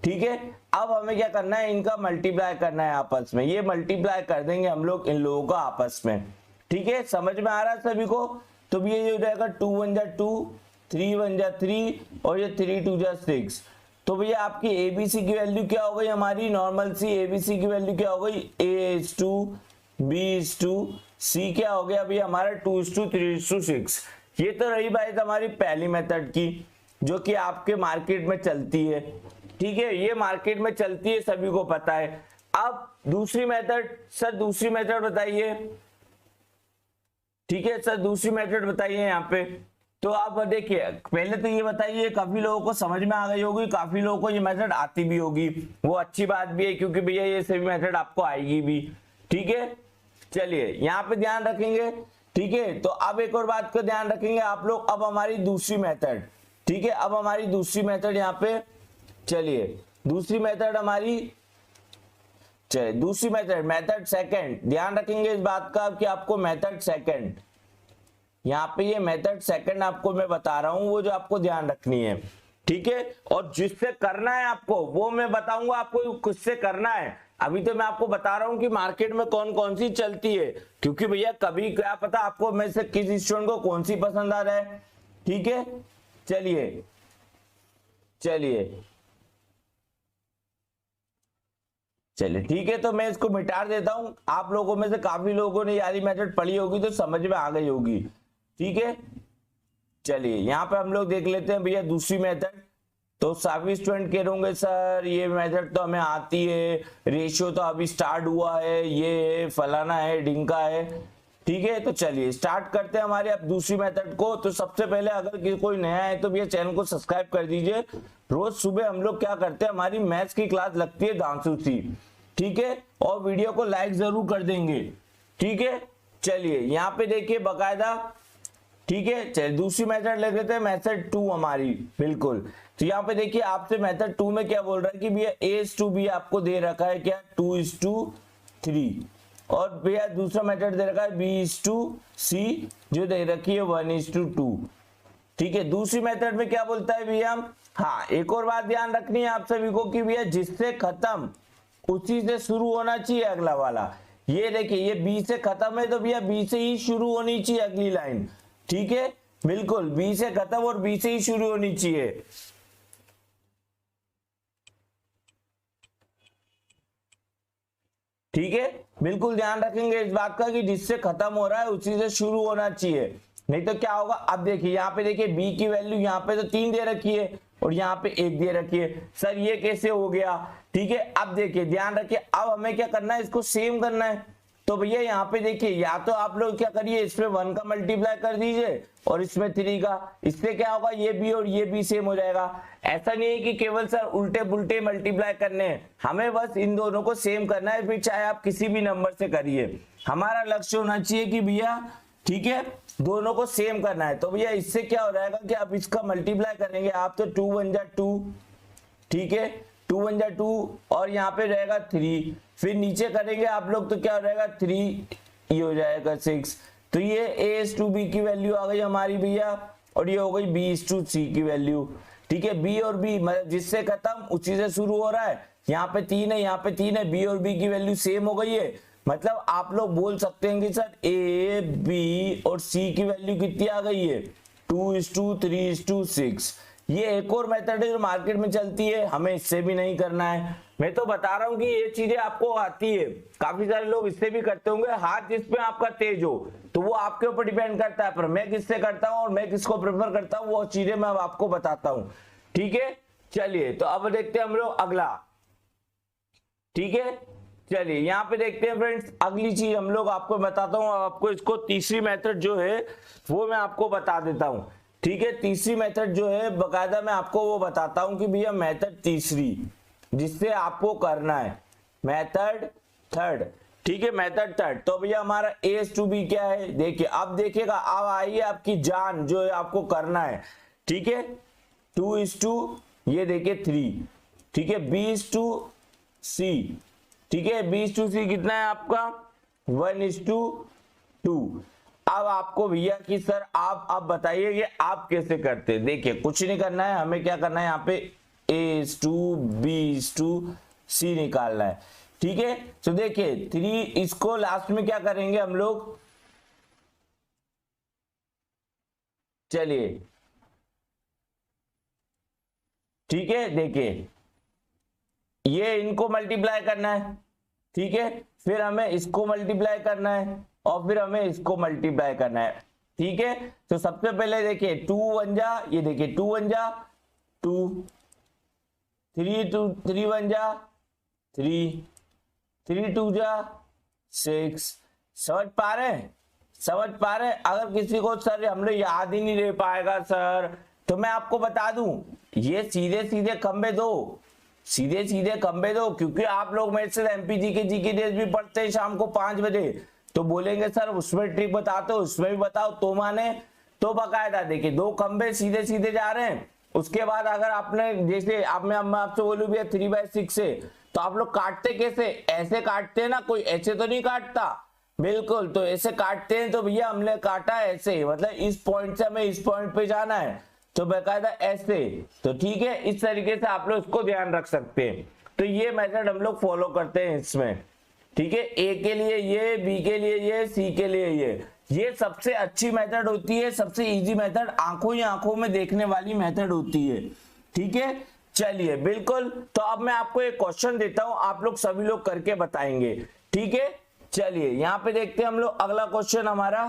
Speaker 1: ठीक है, अब हमें क्या करना है, इनका मल्टीप्लाई करना है आपस में, ये मल्टीप्लाई कर देंगे हम लोग इन लोगों का आपस में। ठीक है, समझ में आ रहा है सभी को? तो भैया ये हो जाएगा 2 1 जा 2, 3 1 जा 3, और ये 3 2 जा 6। तो भैया आपकी ABC की वैल्यू क्या हो गई, हमारी नॉर्मल सी ABC की वैल्यू क्या हो गई, A/2, B/C क्या हो गया भैया हमारा 2:3:6। ये तो रही भाई हमारी पहली मेथड की, जो कि आपके मार्केट में चलती है। ठीक है, ये मार्केट में चलती है, सभी को पता है। अब दूसरी मेथड, सर दूसरी मेथड बताइए। ठीक है सर, दूसरी मेथड बताइए यहाँ पे। तो आप देखिए पहले तो ये बताइए, काफी लोगों को समझ में आ गई होगी, काफी लोगों को ये मेथड आती भी होगी, वो अच्छी बात भी है, क्योंकि भैया ये सभी मेथड आपको आएगी भी। ठीक है, चलिए यहाँ पे ध्यान रखेंगे। ठीक है, तो अब एक और बात का ध्यान रखेंगे आप लोग, अब हमारी दूसरी मेथड। ठीक है, अब हमारी दूसरी मेथड यहाँ पे, चलिए दूसरी मेथड हमारी, चलिए दूसरी मेथड सेकंड। ध्यान रखेंगे इस बात का कि आपको मेथड सेकंड, यहाँ पे ये मेथड सेकंड आपको मैं बता रहा हूं, वो जो आपको ध्यान रखनी है। ठीक है, और जिससे करना है आपको वो मैं बताऊंगा आपको किससे करना है। अभी तो मैं आपको बता रहा हूं कि मार्केट में कौन कौन सी चलती है, क्योंकि भैया कभी क्या पता आपको में से किस स्टूडेंट को कौन सी पसंद आ रहा है। ठीक है, चलिए ठीक है, तो मैं इसको मिटा देता हूं। आप लोगों में से काफी लोगों ने यारी मेथड पढ़ी होगी तो समझ में आ गई होगी। ठीक है, चलिए यहाँ पे हम लोग देख लेते हैं भैया दूसरी मेथड। तो सभी स्टूडेंट कह रहे होंगे सर ये मेथड तो हमें आती है, रेशियो तो अभी स्टार्ट हुआ है, ये फलाना है ढिंका है। ठीक है, तो चलिए स्टार्ट करते हैं हमारे अब दूसरी मेथड को। तो सबसे पहले अगर कोई नया है तो भैया चैनल को सब्सक्राइब कर दीजिए। रोज सुबह हम लोग क्या करते हैं, हमारी मैथ्स की क्लास लगती है दांसू सी। ठीक है, और वीडियो को लाइक जरूर कर देंगे। ठीक है, चलिए यहाँ पे देखिए बकायदा ठीक है, चलिए दूसरी मेथड ले लेते हैं, मेथड 2 हमारी। बिल्कुल, तो यहाँ पे देखिए आपसे मेथड 2 में क्या बोल रहा है कि भैया A:B आपको दे रखा है क्या 2:3, और भैया दूसरा मेथड दे रखा है B:C जो दे रखी है 1:2। ठीक है, दूसरी मेथड में क्या बोलता है भैया, हाँ एक और बात ध्यान रखनी है आप सभी को कि भैया जिससे खत्म उसी से शुरू होना चाहिए अगला वाला। ये देखिए ये B से खत्म है तो भैया B से ही शुरू होनी चाहिए अगली लाइन। ठीक है, बिल्कुल B से खत्म और B से ही शुरू होनी चाहिए। ठीक है, बिल्कुल ध्यान रखेंगे इस बात का कि जिससे खत्म हो रहा है उसी से शुरू होना चाहिए, नहीं तो क्या होगा। अब देखिए यहाँ पे देखिए B की वैल्यू यहाँ पे तो 3 दे रखी है और यहाँ पे 1 दे रखी है, सर ये कैसे हो गया। ठीक है, अब देखिए ध्यान रखिए, अब हमें क्या करना है, इसको सेम करना है। तो भैया यहाँ पे देखिए या तो आप लोग क्या करिए, इसमें 1 का मल्टीप्लाई कर दीजिए और इसमें 3 का, इससे क्या होगा ये भी और ये भी सेम हो जाएगा। ऐसा नहीं है कि केवल सर उल्टे पुल्टे मल्टीप्लाई करने हैं, हमें बस इन दोनों को सेम करना है, फिर चाहे आप किसी भी नंबर से करिए, हमारा लक्ष्य होना चाहिए कि भैया ठीक है दोनों को सेम करना है। तो भैया इससे क्या हो जाएगा कि आप इसका मल्टीप्लाई करेंगे आप तो 2 1 जा 2, ठीक है 2 1 जा 2 और यहाँ पे रहेगा 3, फिर नीचे करेंगे आप लोग तो क्या हो जाएगा 3, ये हो जाएगा 6। तो ये A:B की वैल्यू आ गई हमारी भैया और ये हो गई B:C की वैल्यू। ठीक है, B और B मतलब जिससे खत्म उसी से शुरू हो रहा है, यहाँ पे 3 है यहाँ पे 3 है, B और B की वैल्यू सेम हो गई है। मतलब आप लोग बोल सकते हैं कि सर A, B और C की वैल्यू कितनी आ गई है 2:3:6। ये एक और मेथड है जो मार्केट में चलती है, हमें इससे भी नहीं करना है। मैं तो बता रहा हूं कि ये चीजें आपको आती है, काफी सारे लोग इससे भी करते होंगे। हाथ जिसमें आपका तेज हो तो वो आपके ऊपर डिपेंड करता है, पर मैं किससे करता हूं और मैं किसको प्रेफर करता हूं वो चीजें मैं आपको बताता हूं। ठीक है, चलिए तो अब देखते हैं हम लोग अगला। ठीक है, चलिए यहाँ पे देखते हैं फ्रेंड्स अगली चीज हम लोग आपको बताता हूँ। आपको इसको तीसरी मेथड जो है वो मैं आपको बता देता हूँ। ठीक है, तीसरी मेथड जो है बकायदा मैं आपको वो बताता हूँ कि भैया मेथड तीसरी जिससे आपको करना है मेथड थर्ड। ठीक है, मेथड थर्ड। तो भैया हमारा A:B क्या है, देखिए अब देखिएगा, अब आइए आपकी जान जो है आपको करना है। ठीक है, 2:, ये देखिए 3। ठीक है, B:C। ठीक है, B:C कितना है आपका 1:2। अब आपको भैया कि सर आप अब बताइए कि आप कैसे करते हैं। देखिए कुछ नहीं करना है, हमें क्या करना है यहाँ पे A:B:C निकालना है। ठीक है, तो देखिए 3 इसको लास्ट में क्या करेंगे हम लोग, चलिए ठीक है देखिए ये इनको मल्टीप्लाई करना है। ठीक है, फिर हमें इसको मल्टीप्लाई करना है और फिर हमें इसको मल्टीप्लाई करना है। ठीक है, तो सबसे पहले देखिए 2 1 जा, ये देखिए 2 1 जा 2, 3 1 जा 3, 3 2 जा 6। समझ पा रहे हैं, समझ पा रहे हैं। अगर किसी को सर हमने याद ही नहीं रह पाएगा सर, तो मैं आपको बता दूं ये सीधे सीधे खंबे दो, सीधे सीधे खंबे दो, क्योंकि आप लोग मेरे से एमपी जीके डेज भी पढ़ते हैं शाम को 5 बजे, तो बोलेंगे सर उसमें ट्रिक बताते हो उसमें भी बताओ, तो माने तो बकायदा देखिए 2 खंबे सीधे सीधे जा रहे हैं। उसके बाद अगर आपने जैसे आप मैं आपसे बोलूं भैया 3/6 से, तो आप लोग काटते कैसे, ऐसे काटते हैं ना, कोई ऐसे तो नहीं काटता, बिल्कुल तो ऐसे काटते हैं। तो भैया हमने काटा ऐसे, मतलब इस पॉइंट से हमें इस पॉइंट पे जाना है तो बेकायदा ऐसे। तो ठीक है, इस तरीके से आप लोग इसको ध्यान रख सकते हैं। तो ये मेथड हम लोग फॉलो करते हैं इसमें। ठीक है, ए के लिए ये, बी के लिए ये, सी के लिए ये सबसे अच्छी मेथड होती है, सबसे इजी मेथड, आंखों ही आंखों में देखने वाली मेथड होती है। ठीक है, चलिए बिल्कुल। तो अब मैं आपको एक क्वेश्चन देता हूं, आप लोग सभी लोग करके बताएंगे। ठीक है, चलिए यहाँ पे देखते हैं हम लोग अगला क्वेश्चन हमारा।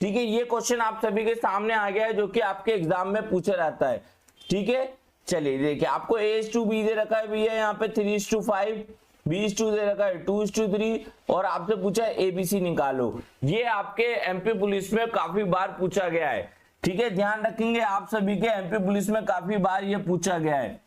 Speaker 1: ठीक है, ये क्वेश्चन आप सभी के सामने आ गया है जो कि आपके एग्जाम में पूछा जाता है। ठीक है, चलिए देखिए आपको A:B दे रखा है भैया यहाँ पे 3:5, B:2 दे रखा है 2:3 और आपसे पूछा है ABC निकालो। ये आपके एमपी पुलिस में काफी बार पूछा गया है। ठीक है, ध्यान रखेंगे आप सभी के एमपी पुलिस में काफी बार ये पूछा गया है।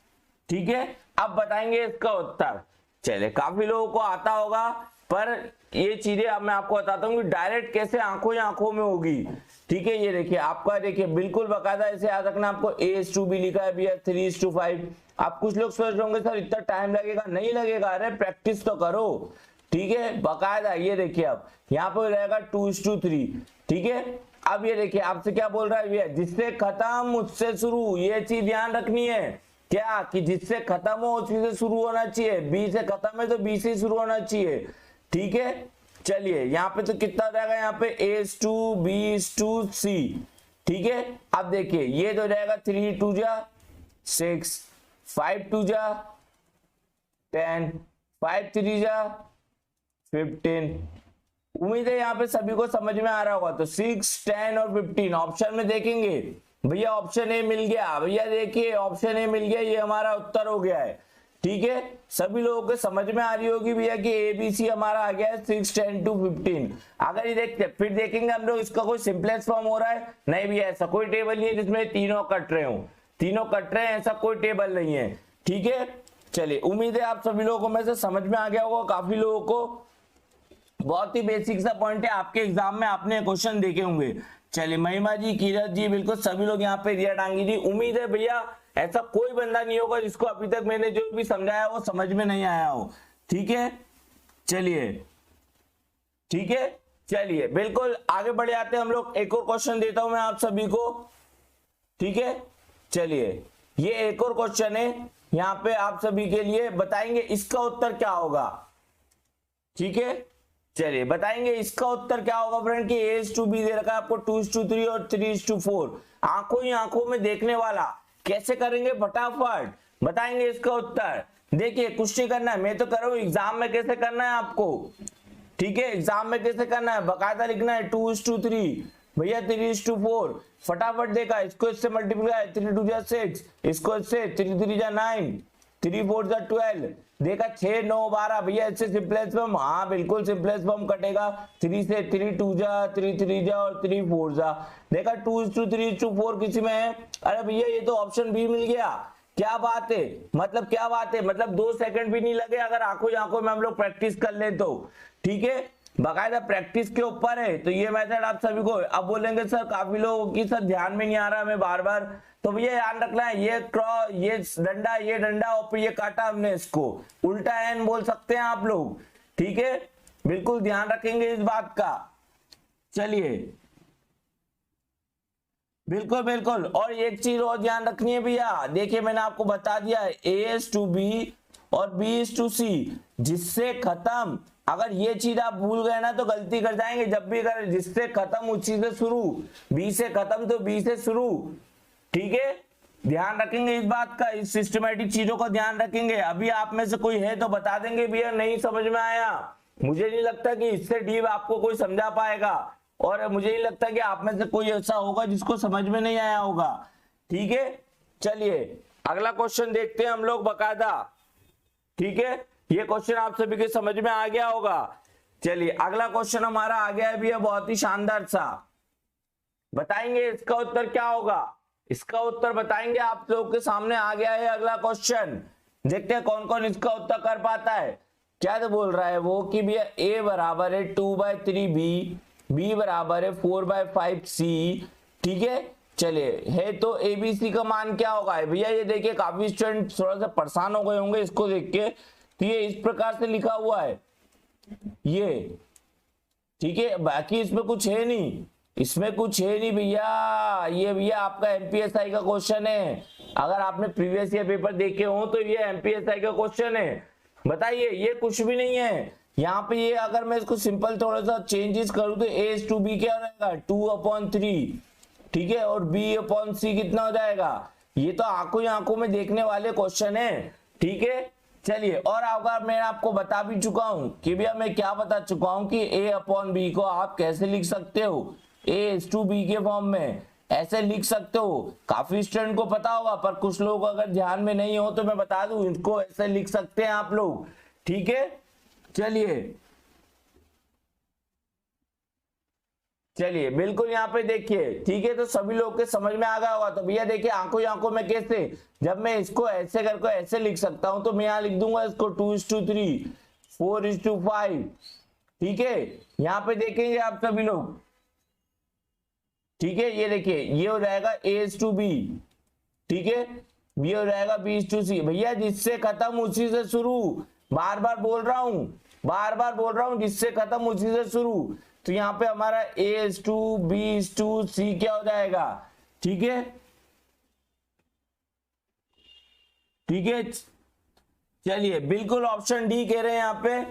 Speaker 1: ठीक है, अब बताएंगे इसका उत्तर। चलिए काफी लोगों को आता होगा पर ये चीजें अब मैं आपको बताता हूँ कि डायरेक्ट कैसे आंखों ही आंखों में होगी। ठीक है, ये देखिए आपका, देखिए बिल्कुल बकायदा ऐसे याद रखना, आपको A:B लिखा है भैया 3:5। आप कुछ लोग सोच रहे होंगे सर इतना टाइम लगेगा, नहीं लगेगा, अरे प्रैक्टिस तो करो। ठीक है, बकायदा ये देखिए अब यहाँ पे रहेगा 2:3। ठीक है, अब ये देखिए आपसे क्या बोल रहा है भैया, जिससे खत्म उससे शुरू, ये चीज ध्यान रखनी है क्या, कि जिससे खत्म हो उसी से शुरू होना चाहिए। बी से खत्म है तो बी से शुरू होना चाहिए। ठीक है, चलिए यहाँ पे तो कितना हो जाएगा, यहाँ पे A:2B:C। ठीक है, अब देखिए ये तो जाएगा 3×2=6, 5×2=10, 5×3=15। उम्मीद है यहाँ पे सभी को समझ में आ रहा होगा। तो 6, 10 और 15 ऑप्शन में देखेंगे भैया, ऑप्शन ए मिल गया भैया, देखिए ऑप्शन ए मिल गया, ये हमारा उत्तर हो गया है। ठीक है, सभी लोगों को समझ में आ रही होगी भैया कि ABC हमारा आ गया है 6, 10 to 15। अगर ये देखते फिर देखेंगे हम लोग इसका कोई सिंपलेस्ट फॉर्म हो रहा है, नहीं भैया ऐसा कोई टेबल नहीं है जिसमें तीनों कट रहे हो, तीनों कट रहे हैं, ऐसा कोई टेबल नहीं है। ठीक है, चलिए उम्मीद है आप सभी लोगों में से समझ में आ गया होगा, काफी लोगों को। बहुत ही बेसिक सा पॉइंट है, आपके एग्जाम में आपने क्वेश्चन देखे होंगे। चलिए महिमा जी, किरत जी, बिल्कुल सभी लोग यहाँ पे रिया डांगी जी। उम्मीद है भैया ऐसा कोई बंदा नहीं होगा जिसको अभी तक मैंने जो भी समझाया वो समझ में नहीं आया हो। ठीक है, चलिए, ठीक है, चलिए बिल्कुल आगे बढ़े आते हैं हम लोग। एक और क्वेश्चन देता हूं मैं आप सभी को। ठीक है, चलिए ये एक और क्वेश्चन है यहाँ पे आप सभी के लिए, बताएंगे इसका उत्तर क्या होगा। ठीक है, चलिए बताएंगे इसका उत्तर क्या होगा फ्रेंड, कि A:B दे रखा है आपको 2:3 और 3:4, आंखों ही आंखों में देखने वाला। कैसे करेंगे फटाफट बताएंगे इसका उत्तर। देखिए कुछ नहीं करना है, मैं तो कर रहा हूं, एग्जाम में कैसे करना है आपको। ठीक है, एग्जाम में कैसे करना है, बकायदा लिखना है 2:3 भैया 3:4, फटाफट देखा, इसको इससे मल्टीप्लाई, 3×2=6, इसको इससे 3×3=9, 3×4=12, देखा 6, 9, 12 भैया, इससे सिंपलेस्ट फॉर्म, हाँ बिल्कुल सिंपलेस्ट फॉर्म कटेगा। 3 से 3×2 3×3 और 3×4, देखा 2:3:4 किसी में है, अरे भैया ये तो ऑप्शन बी मिल गया। क्या बात है, मतलब क्या बात है, मतलब 2 सेकंड भी नहीं लगे अगर आंखों आंखों में हम लोग प्रैक्टिस कर ले तो। ठीक है, बाकायदा प्रैक्टिस के ऊपर है। तो ये मेथड आप सभी को, अब बोलेंगे सर काफी लोगों की सर ध्यान में नहीं आ रहा हमें बार बार, तो भैया ध्यान रखना है, ये क्रॉस, ये डंडा और फिर ये काटा हमने, इसको उल्टा एन बोल सकते हैं आप लोग। ठीक है, बिल्कुल ध्यान रखेंगे इस बात का। चलिए बिल्कुल बिल्कुल, और एक चीज और ध्यान रखनी है भैया, देखिए मैंने आपको बता दिया है A:B और B:C, जिससे खत्म, अगर ये चीज आप भूल गए ना तो गलती कर जाएंगे। जब भी अगर जिससे खत्म उसी से शुरू, बी से खत्म तो बी से शुरू। ठीक है, ध्यान रखेंगे इस बात का, इस सिस्टमेटिक चीजों का ध्यान रखेंगे। अभी आप में से कोई है तो बता देंगे भैया नहीं समझ में आया, मुझे नहीं लगता कि इससे डीप आपको कोई समझा पाएगा, और मुझे नहीं लगता कि आप में से कोई ऐसा होगा जिसको समझ में नहीं आया होगा। ठीक है, चलिए अगला क्वेश्चन देखते हैं हम लोग बकायदा। ठीक है, ये क्वेश्चन आप सभी के समझ में आ गया होगा। चलिए अगला क्वेश्चन हमारा आ गया है भैया, बहुत ही शानदार सा, बताएंगे इसका उत्तर क्या होगा। इसका उत्तर बताएंगे, आप लोगों के सामने आ गया है अगला क्वेश्चन, देखते हैं कौन कौन इसका उत्तर कर पाता है। क्या तो बोल रहा है वो कि भैया A बराबर है 2/3B, B बराबर है 4/5C। ठीक है, चलिए है तो ABC का मान क्या होगा भैया, ये देखिए काफी स्टूडेंट थोड़ा सा परेशान हो गए होंगे इसको देख के। तो ये इस प्रकार से लिखा हुआ है ये, ठीक है, बाकी इसमें कुछ है नहीं, इसमें कुछ है नहीं भैया। ये भैया आपका MPSI का क्वेश्चन है, अगर आपने प्रीवियस ईयर पेपर देखे हो तो ये MPSI का क्वेश्चन है। बताइए ये कुछ भी नहीं है यहाँ पे। ये अगर मैं इसको सिंपल थोड़ा सा चेंजेस करूं तो A:B क्या रहेगा 2/3, ठीक है, और B/C कितना हो जाएगा, ये तो आंखों ही आंखों में देखने वाले क्वेश्चन है। ठीक है, चलिए, और अगर मैं आपको बता भी चुका हूं कि भैया मैं क्या बता चुका हूं कि A/B को आप कैसे लिख सकते हो, A:B के फॉर्म में ऐसे लिख सकते हो। काफी स्टूडेंट को पता होगा, पर कुछ लोग अगर ध्यान में नहीं हो तो मैं बता दूं, इनको ऐसे लिख सकते हैं आप लोग। ठीक है, चलिए बिल्कुल यहाँ पे देखिए। ठीक है, तो सभी लोग के समझ में आ गया होगा। तो भैया देखिए आंखों ही आंखों में कैसे, जब मैं इसको ऐसे करके ऐसे लिख सकता हूं तो मैं यहाँ लिख दूंगा इसको 2:3, 4:5, ठीक है, यहाँ पे देखेंगे आप सभी लोग, ठीक है, ये देखिए ये हो जाएगा A/B, ठीक है, ये हो जाएगा B/C। भैया जिससे खत्म उसी से शुरू, बार बार बोल रहा हूं, बार बार बोल रहा हूं, जिससे खत्म उसी से शुरू। तो यहाँ पे हमारा A/B/C क्या हो जाएगा, ठीक है, ठीक है। चलिए बिल्कुल ऑप्शन डी कह रहे हैं यहाँ पे,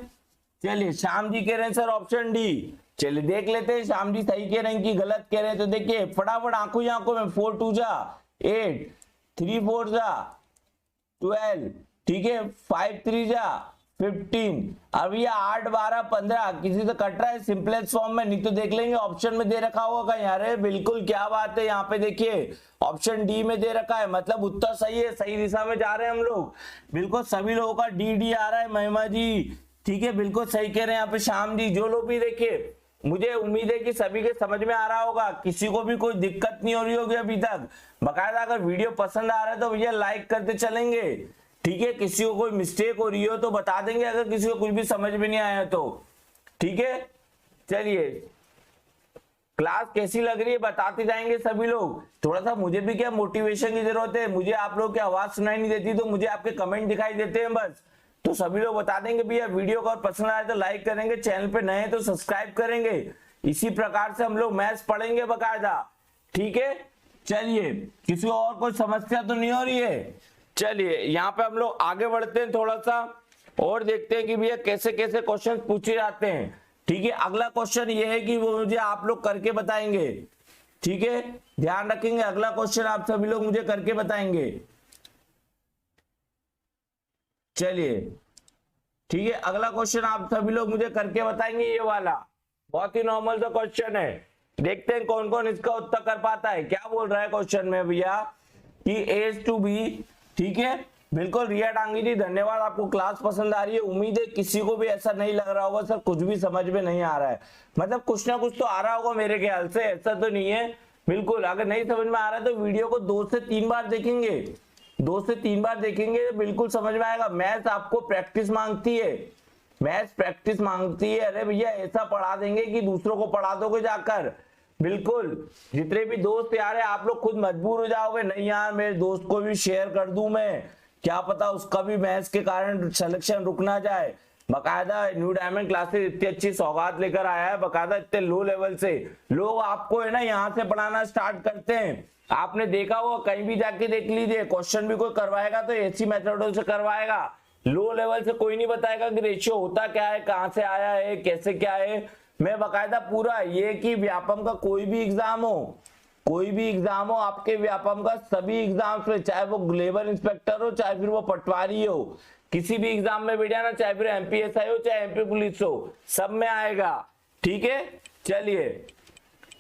Speaker 1: चलिए श्याम जी कह रहे हैं सर ऑप्शन डी। चलिए देख लेते हैं श्याम जी सही कह रहे हैं कि गलत कह रहे हैं। तो देखिए फटाफट आंखों ही आंखों में, 4 2 जा 8, 3 4 जा 12, ठीक है, 5 3 जा 15। अब ये 8 12 15 किसी से कट रहा है सिंपलेस्ट फॉर्म में, नहीं तो देख लेंगे ऑप्शन में दे रखा होगा कहीं। अरे बिल्कुल क्या बात है, यहाँ पे देखिए ऑप्शन डी में दे रखा है, मतलब उत्तर सही है, सही दिशा में जा रहे हैं हम लोग। बिल्कुल सभी लोगों का डी आ रहा है। महिमा जी ठीक है, बिल्कुल सही कह रहे हैं यहाँ पे श्याम जी। जो लोग भी देखिए, मुझे उम्मीद है कि सभी के समझ में आ रहा होगा, किसी को भी कोई दिक्कत नहीं हो रही होगी अभी तक। बकायदा अगर वीडियो पसंद आ रहा है तो भैया लाइक करते चलेंगे, ठीक है। किसी को कोई मिस्टेक हो रही हो तो बता देंगे, अगर किसी को कुछ भी समझ में नहीं आया तो, ठीक है। चलिए क्लास कैसी लग रही है बताते जाएंगे सभी लोग। थोड़ा सा मुझे भी क्या मोटिवेशन की जरूरत है, मुझे आप लोग की आवाज सुनाई नहीं देती तो मुझे आपके कमेंट दिखाई देते हैं बस। तो सभी लोग बता देंगे भैया वीडियो को पसंद आए तो लाइक करेंगे, चैनल पे नए तो सब्सक्राइब करेंगे। इसी प्रकार से हम लोग मैथ्स पढ़ेंगे बकायदा, ठीक है। चलिए किसी को और कोई समस्या तो नहीं हो रही है। चलिए यहाँ पे हम लोग आगे बढ़ते हैं थोड़ा सा और देखते हैं कि भैया कैसे कैसे क्वेश्चन पूछे जाते हैं, ठीक है। अगला क्वेश्चन ये है कि वो मुझे आप लोग करके बताएंगे, ठीक है, ध्यान रखेंगे। अगला क्वेश्चन आप सभी लोग मुझे करके बताएंगे, चलिए ठीक है। अगला क्वेश्चन आप सभी लोग मुझे करके बताएंगे, ये वाला बहुत ही नॉर्मल सा क्वेश्चन है। देखते हैं कौन कौन इसका उत्तर कर पाता है। क्या बोल रहा है क्वेश्चन में भैया कि A/B, ठीक है। बिल्कुल रिया डांगी जी धन्यवाद, आपको क्लास पसंद आ रही है। उम्मीद है किसी को भी ऐसा नहीं लग रहा होगा सर कुछ भी समझ में नहीं आ रहा है, मतलब कुछ ना कुछ तो आ रहा होगा मेरे ख्याल से, ऐसा तो नहीं है। बिल्कुल अगर नहीं समझ में आ रहा है तो वीडियो को 2 से 3 बार देखेंगे, 2 से 3 बार देखेंगे तो बिल्कुल समझ में आएगा। मैथ्स आपको प्रैक्टिस मांगती है, मैथ्स प्रैक्टिस मांगती है। अरे भैया ऐसा पढ़ा देंगे कि दूसरों को पढ़ा दोगे जाकर। बिल्कुल जितने भी दोस्त यार है आप लोग खुद मजबूर हो जाओगे, नहीं यार मेरे दोस्त को भी शेयर कर दूं मैं, क्या पता उसका भी मैथ्स के कारण सिलेक्शन रुक ना जाए। बकायदा न्यू डायमंड क्लासेस इतनी अच्छी सौगात लेकर आया है, बकायदा इतने लो लेवल से लोग आपको है ना यहाँ से पढ़ाना स्टार्ट करते हैं। आपने देखा होगा कहीं भी जाके देख लीजिए, क्वेश्चन भी कोई करवाएगा तो ऐसी मेथडों से करवाएगा, लो लेवल से कोई नहीं बताएगा कि रेशियो होता क्या है, कहां से आया है, कैसे क्या है। मैं बकायदा पूरा ये कि व्यापम का कोई भी एग्जाम हो, कोई भी एग्जाम हो आपके व्यापम का, सभी एग्जाम में चाहे वो लेबर इंस्पेक्टर हो चाहे फिर वो पटवारी हो, किसी भी एग्जाम में बैठा ना, चाहे फिर MPSI हो चाहे MP पुलिस हो, सब में आएगा, ठीक है। चलिए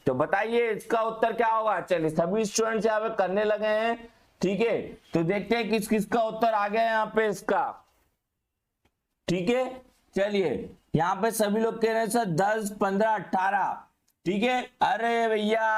Speaker 1: तो बताइए इसका उत्तर क्या होगा। चलिए सभी स्टूडेंट्स यहाँ पे करने लगे हैं, ठीक है। तो देखते हैं किस किस का उत्तर आ गया यहाँ पे इसका, ठीक है। चलिए यहाँ पे सभी लोग कह रहे हैं सर 10 15 18, ठीक है। अरे भैया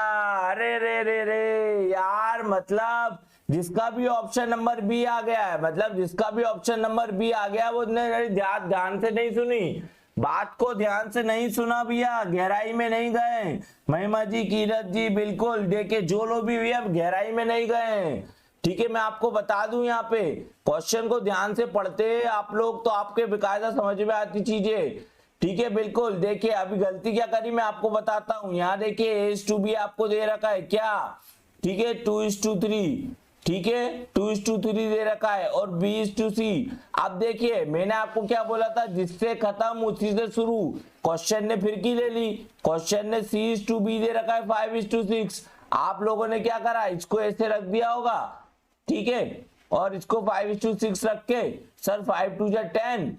Speaker 1: अरे रे रे रे यार, मतलब जिसका भी ऑप्शन नंबर बी आ गया है, मतलब जिसका भी ऑप्शन नंबर बी आ गया वो ध्यान से नहीं सुनी, बात को ध्यान से नहीं सुना भैया, गहराई में नहीं गए। महिमा जी कीरत जी बिल्कुल देखिए, जो लोग भी भैया गहराई में नहीं गए, ठीक है। मैं आपको बता दूं यहाँ पे क्वेश्चन को ध्यान से पढ़ते हैं आप लोग तो आपके बेकायदा समझ में आती चीजें, ठीक है। बिल्कुल देखिए अभी गलती क्या करी मैं आपको बताता हूं। यहाँ देखिए A/B आपको दे रखा है क्या, ठीक है, 2:3, ठीक है, 2:3 दे रखा है और B/C। अब देखिए मैंने आपको क्या बोला था, जिससे खत्म उसी से शुरू, क्वेश्चन ने फिरकी ले ली, क्वेश्चन ने C/B दे रखा है 5:6। आप लोगों ने क्या करा, इसको ऐसे रख दिया होगा, ठीक है, और इसको 5:6 रख के सर 5 2 10,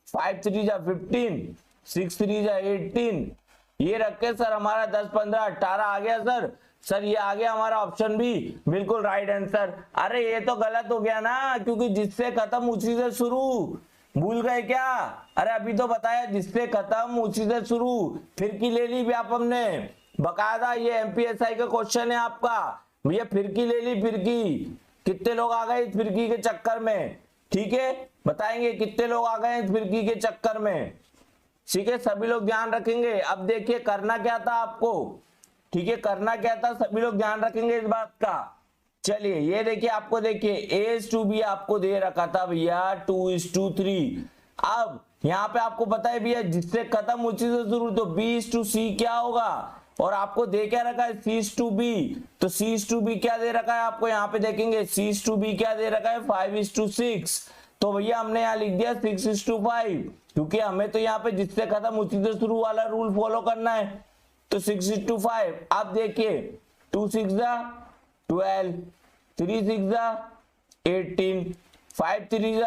Speaker 1: 5 3 15, 6 3 18, ये रख के सर हमारा 10 15 18 आ गया सर। सर ये आ गया हमारा ऑप्शन बी, बिल्कुल राइट आंसर। अरे ये तो गलत हो गया ना, क्योंकि जिससे खत्म उसी से शुरू, भूल गए क्या। अरे अभी तो बताया जिससे खत्म उसी से शुरू, फिरकी ले ली व्यापम ने, बकायदा ये MPSI का क्वेश्चन है आपका भैया, फिरकी ले ली, फिरकी। कितने लोग आ गए इस फिरकी के चक्कर में, ठीक है, बताएंगे कितने लोग आ गए इस फिरकी के चक्कर में। ठीक है, सभी लोग ध्यान रखेंगे। अब देखिए करना क्या था आपको, ठीक है, करना क्या था, सभी लोग ध्यान रखेंगे इस बात का। चलिए ये देखिए, आपको देखिए A:B आपको दे रखा था भैया 2:3। अब यहाँ पे आपको पता है भैया जिससे खत्म उसी से शुरू, तो B:C क्या होगा, और आपको दे क्या रखा है C:B, तो C:B क्या दे रखा है आपको, यहाँ पे देखेंगे C:B क्या दे रखा है 5:6। तो भैया हमने यहाँ लिख दिया 6:5, क्योंकि हमें तो यहाँ पे जिससे खत्म उसी से शुरू वाला रूल फॉलो करना है। तो 6:5। अब देखिए 2 6 12, 3 6 18, 5 3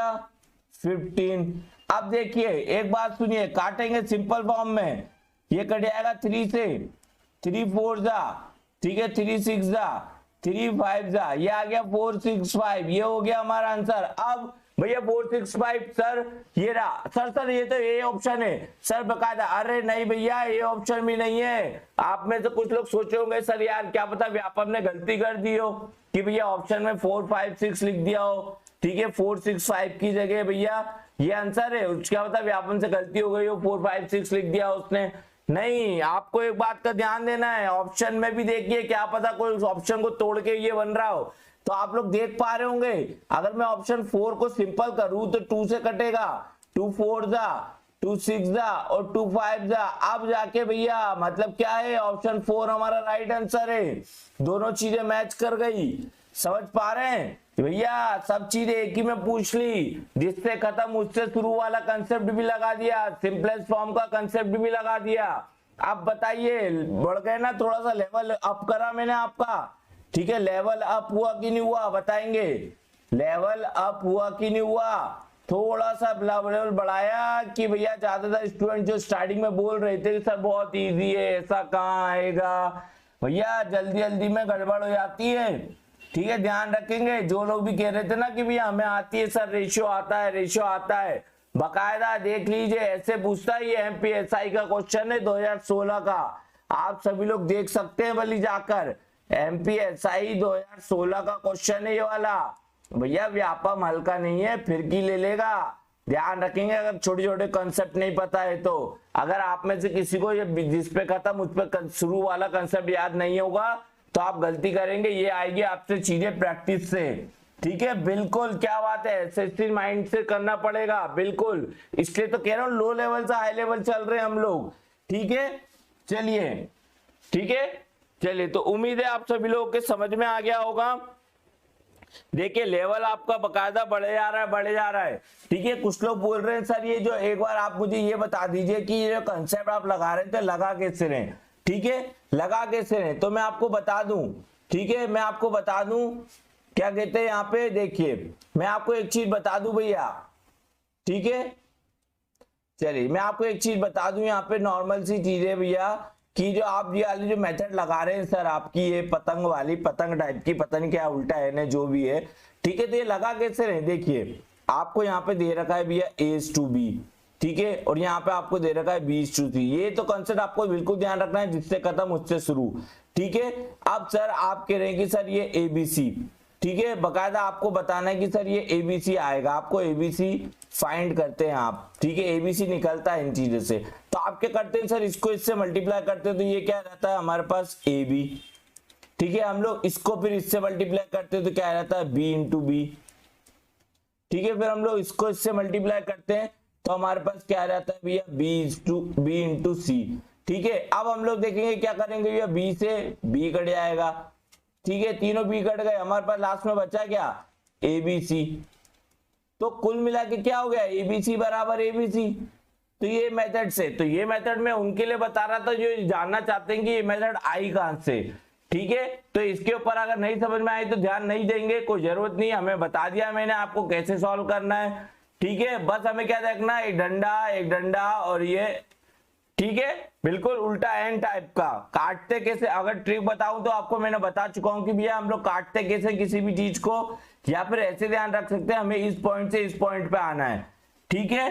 Speaker 1: 15। अब देखिए एक बात सुनिए, काटेंगे सिंपल फॉर्म में, ये कट जाएगा 3 से, 3 4 ठीक है, 3 6 3 5 ये आ गया 4 6 5, ये हो गया हमारा आंसर। अब भैया 4 6 5 सर ये रहा, सर ये तो ये ऑप्शन है सर बकायदा। अरे नहीं भैया ये ऑप्शन भी नहीं है। आप में से कुछ लोग सोचे होंगे सर यार क्या पता व्यापक ने गलती कर दी हो कि भैया ऑप्शन में 4 5 6 लिख दिया हो, ठीक है, 4 6 5 की जगह भैया ये आंसर है, क्या पता व्यापन से गलती हो गई हो, 4 5 6 लिख दिया उसने। नहीं, आपको एक बात का ध्यान देना है, ऑप्शन में भी देखिए क्या पता कोई ऑप्शन को तोड़ के ये बन रहा हो। तो आप लोग देख पा रहे होंगे, अगर मैं ऑप्शन 4 को सिंपल करूं तो 2 से कटेगा, 2 4 2 6 और 2 5 अब जाके भैया मतलब क्या है, ऑप्शन 4 हमारा राइट आंसर है। दोनों चीजें मैच कर गई, समझ पा रहे हैं भैया, सब चीजें एक ही में पूछ ली, जिससे खत्म उससे शुरू वाला कंसेप्ट भी लगा दिया, सिंपलेस्ट फॉर्म का कंसेप्ट भी लगा दिया। अब बताइए बढ़ गए ना, थोड़ा सा लेवल अप करा मैंने आपका, ठीक है, लेवल अप हुआ कि नहीं हुआ बताएंगे, लेवल अप हुआ कि नहीं हुआ, थोड़ा सा लेवल बढ़ाया कि भैया ज्यादातर स्टूडेंट जो स्टार्टिंग में बोल रहे थे सर बहुत इजी है, ऐसा कहाँ आएगा भैया, जल्दी जल्दी में गड़बड़ हो जाती है, ठीक है, ध्यान रखेंगे। जो लोग भी कह रहे थे ना कि भैया हमें आती है सर, रेशियो आता है, रेशियो आता है, बकायदा देख लीजिए ऐसे पूछता है, ये MPSI का क्वेश्चन है 2016 का, आप सभी लोग देख सकते हैं भली जाकर, MPSI 2016 का क्वेश्चन है ये वाला भैया, व्यापम हल्का नहीं है, फिरकी ले लेगा, ध्यान रखेंगे अगर छोटे छोटे कंसेप्ट नहीं पता है तो। अगर आप में से किसी को ये जिस पे खत्म उस पे शुरू वाला कंसेप्ट याद नहीं होगा तो आप गलती करेंगे, ये आएगी आपसे चीजें प्रैक्टिस से, ठीक है, बिल्कुल क्या बात है, SST माइंड से करना पड़ेगा बिल्कुल, इसलिए तो कह रहा हूं लो लेवल से हाई लेवल चल रहे हैं हम लोग, ठीक है। चलिए ठीक है, चलिए तो उम्मीद है आप सभी लोगों के समझ में आ गया होगा। देखिए लेवल आपका बकायदा बढ़े जा रहा है, बढ़े जा रहा है, ठीक है। कुछ लोग बोल रहे हैं सर ये जो, एक बार आप मुझे ये बता दीजिए कि ये जो कंसेप्ट आप लगा रहे थे लगा कैसे रहे, ठीक है, लगा कैसे रहे, तो मैं आपको बता दूं, ठीक है, मैं आपको बता दूं क्या कहते हैं यहाँ पे, देखिए मैं आपको एक चीज बता दूं भैया, ठीक है, चलिए मैं आपको एक चीज बता दूं, यहाँ पे नॉर्मल सी चीज है भैया कि जो आप ये वाली जो मेथड लगा रहे हैं सर आपकी, ये पतंग वाली, पतंग टाइप की, पता नहीं क्या उल्टा है ना जो भी है, ठीक है, तो ये लगा कैसे रहे, देखिए आपको यहाँ पे दे रखा है भैया A:B, ठीक है, और यहाँ पे आपको दे रखा है B:C, ये तो कंसेप्ट आपको बिल्कुल ध्यान रखना है, जिससे खत्म उससे शुरू, ठीक है। अब सर आप कह रहे हैं कि सर ये ABC, ठीक है, बकायदा आपको बताना है कि सर ये ABC आएगा, आपको ABC फाइंड करते हैं आप, ठीक है, ABC निकलता है इन चीजों से, तो आप क्या करते हैं सर, इसको इससे मल्टीप्लाई करते हैं तो ये क्या रहता है हमारे पास AB, ठीक है, हम लोग इसको फिर इससे मल्टीप्लाई करते हैं तो क्या रहता है B:B, ठीक है, फिर हम लोग इसको इससे मल्टीप्लाई करते हैं तो हमारे पास क्या रहता है भैया B:C, ठीक है। अब हम लोग देखेंगे क्या करेंगे भैया, B से B कट जाएगा, ठीक है, तीनों B कट गए, हमारे पास लास्ट में बचा क्या ABC, तो कुल मिला के क्या हो गया ABC बराबर ABC, तो ये मेथड से, तो ये मेथड मैं उनके लिए बता रहा था जो जानना चाहते हैं कि ये मेथड आई कहां से, ठीक है, तो इसके ऊपर अगर नहीं समझ में आई तो ध्यान नहीं देंगे, कोई जरूरत नहीं, हमें बता दिया मैंने आपको कैसे सॉल्व करना है, ठीक है, बस हमें क्या देखना है, एक डंडा और ये, ठीक है, बिल्कुल उल्टा एन टाइप का, काटते कैसे, अगर ट्रिक बताऊं तो आपको मैंने बता चुका हूं कि भैया हम लोग काटते कैसे किसी भी चीज को, या फिर ऐसे ध्यान रख सकते हैं हमें इस पॉइंट से इस पॉइंट पे आना है, ठीक है।